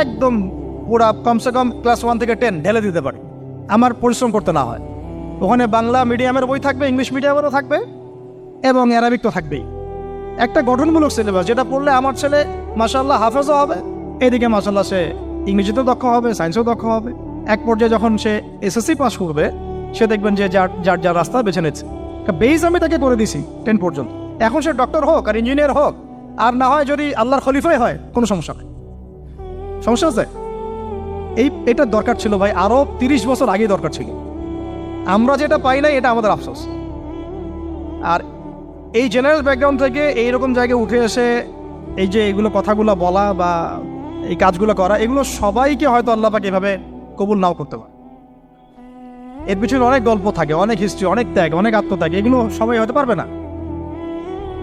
একদম পুরা কমসে কম ক্লাস 1 থেকে 10 ঢেলে দিতে পারি, আমার পরিশ্রম করতে না হয়। ওখানে বাংলা মিডিয়ামের বই থাকবে, ইংলিশ মিডিয়ামেরও থাকবে, এবং অ্যারাবিক তো থাকবেই। একটা গঠনমূলক সিলেবাস, যেটা পড়লে আমার ছেলে মাশাআল্লাহ হাফেজও হবে, এদিকে মাশাআল্লাহ সে ইংরেজিতেও দক্ষ হবে, সায়েন্সেও দক্ষ হবে। এক পর্যায়ে যখন সে এসএসসি পাস করবে, সে দেখবেন যে যার রাস্তা বেছে নিচ্ছে। বেস আমি তাকে করে দিছি 10 পর্যন্ত। এখন সে ডক্টর হোক আর ইঞ্জিনিয়ার হোক, আর না হয় যদি আল্লাহর খলিফাই হয়, কোনো সমস্যা নেই। সমস্যা আছে? এটা দরকার ছিল ভাই, আরো 30 বছর আগে দরকার ছিল। আমরা যেটা পাই নাই, এটা আমাদের আফসোস। আর এই জেনারেল ব্যাকগ্রাউন্ড থেকে এইরকম জায়গায় উঠে এসে এই যে এগুলো কথাগুলো বলা বা এই কাজগুলো করা, এগুলো সবাইকে হয়তো আল্লাহ পাক এভাবে কবুল নাও করতে পারে। এর পিছনে অনেক গল্প থাকে, অনেক হিস্ট্রি, অনেক ত্যাগ, অনেক আত্মত্যাগ, এগুলো সবাই হতে পারবে না।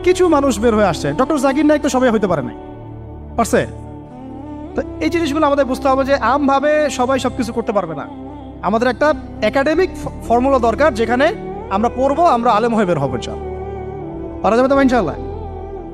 কিছু মানুষ বের হয়ে আসছে, ডক্টর জাকির নায়েক তো সবাই হইতে পারে নাই, পারছে? তো এই জিনিসগুলো আমাদের বুঝতে হবে যে আমভাবে সবাই সবকিছু করতে পারবে না। আমাদের একটা একাডেমিক ফর্মুলা দরকার, যেখানে আমরা পড়বো, আমরা আলেম হয়ে বের হবো। পারা যাবে তো ইনশাআল্লাহ?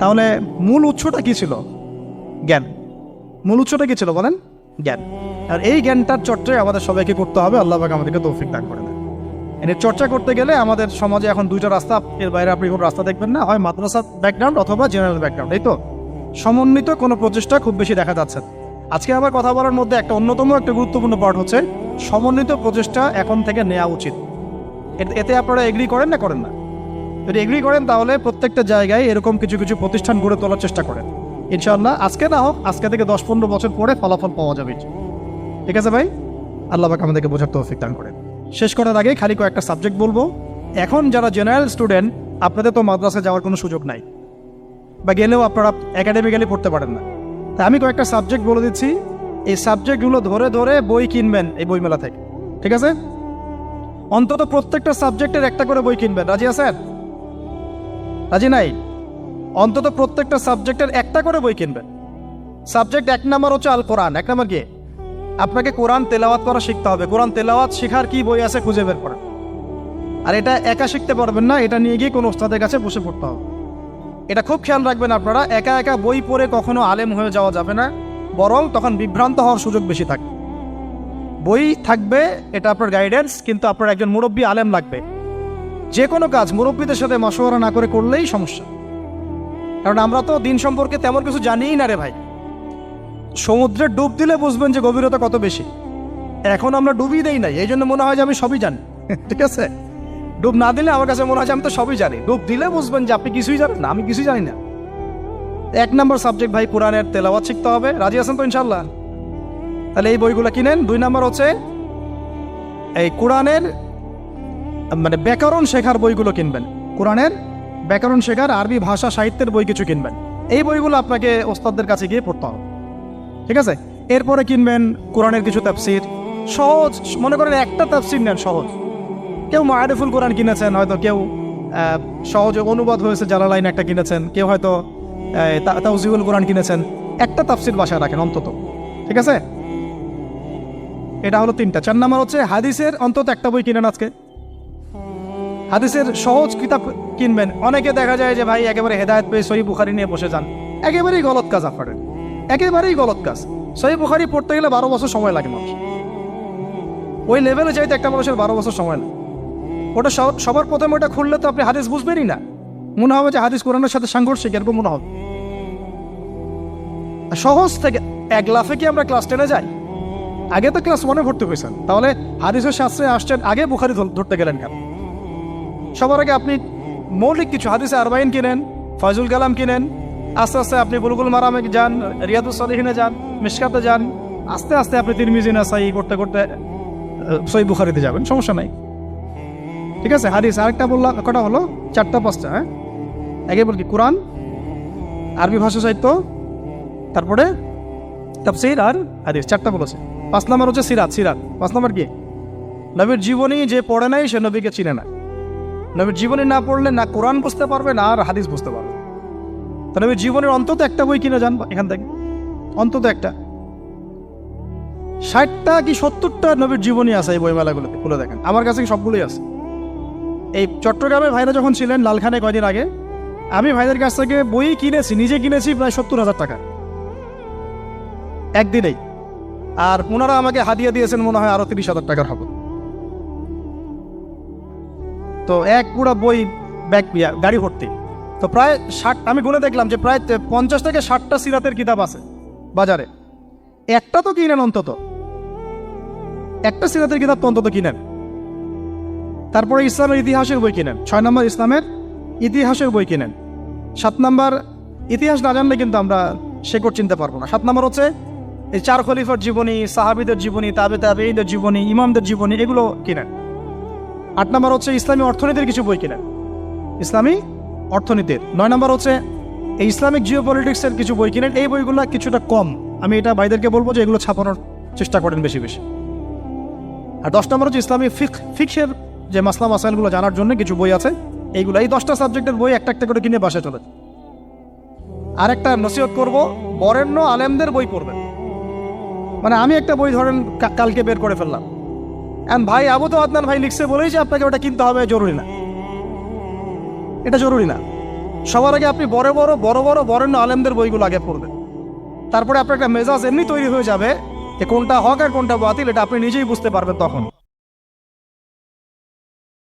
তাহলে মূল উৎসটা কি ছিল? জ্ঞান। মূল উৎসটা কি ছিল বলেন? জ্ঞান। আর এই জ্ঞানটার চর্চায় আমাদের সবাইকে করতে হবে। আল্লাহ পাক আমাদেরকে তৌফিক দান করে দেন। এর চর্চা করতে গেলে আমাদের সমাজে এখন দুইটা রাস্তা, এর বাইরে আপনি কোনো রাস্তা দেখবেন না, হয় মাদ্রাসা ব্যাকগ্রাউন্ড অথবা জেনারেল ব্যাকগ্রাউন্ড। এই তো সমন্বিত কোনো প্রচেষ্টা খুব বেশি দেখা যাচ্ছে। আজকে আবার কথা বলার মধ্যে একটা অন্যতম একটা গুরুত্বপূর্ণ পার্ট হচ্ছে সমন্বিত প্রচেষ্টা এখন থেকে নেওয়া উচিত। এতে আপনারা এগ্রি করেন না করেন না? যদি এগ্রি করেন তাহলে প্রত্যেকটা জায়গায় এরকম কিছু কিছু প্রতিষ্ঠান গড়ে তোলার চেষ্টা করেন। ইনশাআল্লাহ আজকে না হোক, আজকে থেকে 10-15 বছর পরে ফলাফল পাওয়া যাবে। ঠিক আছে ভাই? আল্লাহ পাক আমাদেরকে বোঝার তৌফিক দান করেন। শেষ করার আগে খালি কয়েকটা সাবজেক্ট বলবো। এখন যারা জেনারেল স্টুডেন্ট, আপনাদের তো মাদ্রাসায় যাওয়ার কোনো সুযোগ নাই, বা গেলেও আপনারা একাডেমিক্যালি পড়তে পারেন না। তাই আমি কয়েকটা সাবজেক্ট বলে দিচ্ছি, এই সাবজেক্টগুলো ধরে ধরে বই কিনবেন এই বইমেলা থেকে। ঠিক আছে? অন্তত প্রত্যেকটা সাবজেক্টের একটা করে বই কিনবেন। রাজি আছেন? রাজি নাই? অন্তত প্রত্যেকটা সাবজেক্টের একটা করে বই কিনবেন। সাবজেক্ট 1 নাম্বার হচ্ছে আল কোরআন। 1 নাম্বার কি? আপনাকে কোরআন তেলাওয়াত করা শিখতে হবে। কোরআন তেলাওয়াত শেখার কি বই আছে খুঁজে বের করেন। আর এটা একা শিখতে পারবেন না, এটা নিয়ে গিয়ে কোনো ওস্তাদের কাছে বসে পড়তে হবে। এটা খুব খেয়াল রাখবেন আপনারা। একা একা বই পড়ে কখনো আলেম হয়ে যাওয়া যাবে না, বরং তখন বিভ্রান্ত হওয়ার সুযোগ বেশি থাকে। বই থাকবে, এটা আপনার গাইডেন্স, কিন্তু আপনার একজন মুরব্বী আলেম লাগবে। যে কোনো কাজ মুরব্বীদের সাথে মশওয়ারা না করে করলেই সমস্যা। কারণ আমরা তো দিন সম্পর্কে তেমন কিছু জানিই না রে ভাই। সমুদ্রে ডুব দিলে বুঝবেন যে গভীরতা কত বেশি। এখন আমরা ডুবই দেই নাই, এই জন্য মনে হয় যে আমি সবই জানি। ঠিক আছে? ডুব না দিলে আমার কাছে মনে হয় যে আমি তো সবই জানি। ডুব দিলে বুঝবেন যে আপনি কিছুই জানেন না, আমি কিছুই জানি না। 1 নম্বর সাবজেক্ট ভাই কোরআনের তেলাওয়াত শিখতে হবে। রাজি আছেন তো ইনশাল্লাহ? তাহলে এই বইগুলো কিনেন। 2 নম্বর হচ্ছে এই কোরআনের মানে ব্যাকরণ শেখার বইগুলো কিনবেন। কোরআনের ব্যাকরণ শেখার আরবি ভাষা সাহিত্যের বই কিছু কিনবেন। এই বইগুলো আপনাকে ওস্তাদদের কাছে গিয়ে পড়তে হবে। ঠিক আছে? এরপরে কিনবেন কোরআনের কিছু তাফসির, সহজ। মনে করেন একটা তাফসির নেন সহজ। কেউ মাআরিফুল কোরআন কিনেছেন, হয়তো কেউ সহজে অনুবাদ হয়েছে জালালাইন একটা কিনেছেন, কেউ হয়তো তাওজিহুল কোরআন কিনেছেন। একটা তাফসির বাসায় রাখেন অন্তত। ঠিক আছে? এটা হলো 3টা। 4 নম্বর হচ্ছে হাদিসের অন্তত একটা বই কিনেন আজকে। হাদিসের সহজ কিতাব কিনবেন। অনেকে দেখা যায় যে ভাই একেবারে হেদায়েত পেয়ে সহিহ বুখারী নিয়ে বসে যান। একেবারেই গলত কাজ আপনাদের, একেবারেই গলত কাজ। সহিহ বুখারী পড়তে গেলে 12 বছর সময় লাগে মানুষ। ওই লেভেলে চাইতে একটা মানুষের 12 বছর সময় লাগে। ওটা সবার প্রথমে ওটা খুললে তো আপনি হাদিস বুঝবেনই না। মনে হবে যে হাদিস কোরআনের সাথে সাংঘর্ষিক, এরকম মনে হবে। সহজ থেকে 1 লাফে কি আমরা ক্লাস 10-এ যাই? আগে তো ক্লাস 1-এ ভর্তি হয়েছেন, তাহলে হাদিসের শাস্ত্রে আসছেন, আগে বুখারী ধরতে গেলেন কেন? সবার আগে আপনি মৌলিক কিছু হাদিসে আরবাইন কিনেন, ফয়জুল কালাম কিনেন। আস্তে আস্তে আপনি বুলুগুল মারামে যান, রিয়াদুস সালিহিনে যান, মিশকাতে যান। আস্তে আস্তে আপনি তিরমিজি নাসাই করতে করতে সহিহ বুখারীতে যাবেন, সমস্যা নাই। ঠিক আছে? হাদিস আরেকটা বললাম, কটা হলো? 4টা-5টা। হ্যাঁ, আগে বলি কোরআন, আরবি ভাষা সাহিত্য, তারপরে তাফসীর আর হাদিস। 4টা বলেছে। 5 নম্বর হচ্ছে সিরাত। 5 নম্বর কি? নবীর জীবনী যে পড়ে নাই সে নবীকে চিনে না। নবীর জীবনী না পড়লে না কোরআন বুঝতে পারবে, না আর হাদিস বুঝতে পারবে। তো নবীর জীবনের অন্তত একটা বই কিনে যান এখান থেকে, অন্তত একটা। 60টা কি 70টা নবীর জীবনী আছে এই বইমেলাগুলোতে, খুলে দেখেন। আমার কাছে সবগুলোই আছে। এই চট্টগ্রামে ভাইরা যখন ছিলেন লালখানে কয়দিন আগে, আমি ভাইদের কাছ থেকে বই কিনেছি, নিজে কিনেছি প্রায় 70,000 টাকা একদিনেই। আর ওনারা আমাকে হাদিয়া দিয়েছেন মনে হয় আরো 30,000 টাকার হবে। তো এক পুরা বই ব্যাগ গাড়ি ভর্তি। তো প্রায় 60, আমি গুনে দেখলাম যে প্রায় 50 থেকে 60টা সিরাতের কিতাব আছে বাজারে। একটা তো কিনেন, অন্তত একটা সিরাতের কিতাব তো অন্তত কিনেন। তারপরে ইসলামের ইতিহাসের বই কিনেন। 6 নম্বর ইসলামের ইতিহাসের বই কিনেন। 7 নম্বর ইতিহাস না জানলে কিন্তু আমরা শেকড় চিনতে পারবো না। 7 নম্বর হচ্ছে এই 4 খলিফার জীবনী, সাহাবীদের জীবনী, তাবেঈদের জীবনী, ইমামদের জীবনী, এগুলো কিনেন। 8 নম্বর হচ্ছে ইসলামী অর্থনীতির কিছু বই কিনেন, ইসলামী অর্থনীতির। 9 নম্বর হচ্ছে এই ইসলামিক জিও পলিটিক্সের কিছু বই কিনেন। এই বইগুলো কিছুটা কম, আমি এটা ভাইদেরকে বলবো যে এগুলো ছাপানোর চেষ্টা করেন বেশি বেশি। আর 10 নম্বর হচ্ছে ইসলামী ফিকহের যে মাসলা মাসাইলগুলো জানার জন্য কিছু বই আছে, এইগুলো। এই 10টা সাবজেক্টের বই একটা একটা করে কিনে বাসায় চলে। আর একটা নসিহত করব, বরেণ্য আলেমদের বই পড়বেন। মানে আমি একটা বই ধরেন কালকে বের করে ফেললাম, ভাই আবু তো আদনান ভাই লিখছে বলেই যে আপনাকে ওটা কিনতে হবে, জরুরি না। এটা জরুরি না। সবার আগে আপনি বড় বড় বরেণ্য আলেমদের বইগুলো আগে পড়বেন, তারপরে আপনার একটা মেজাজ এমনি তৈরি হয়ে যাবে যে কোনটা হক আর কোনটা বাতিল এটা আপনি নিজেই বুঝতে পারবেন তখন।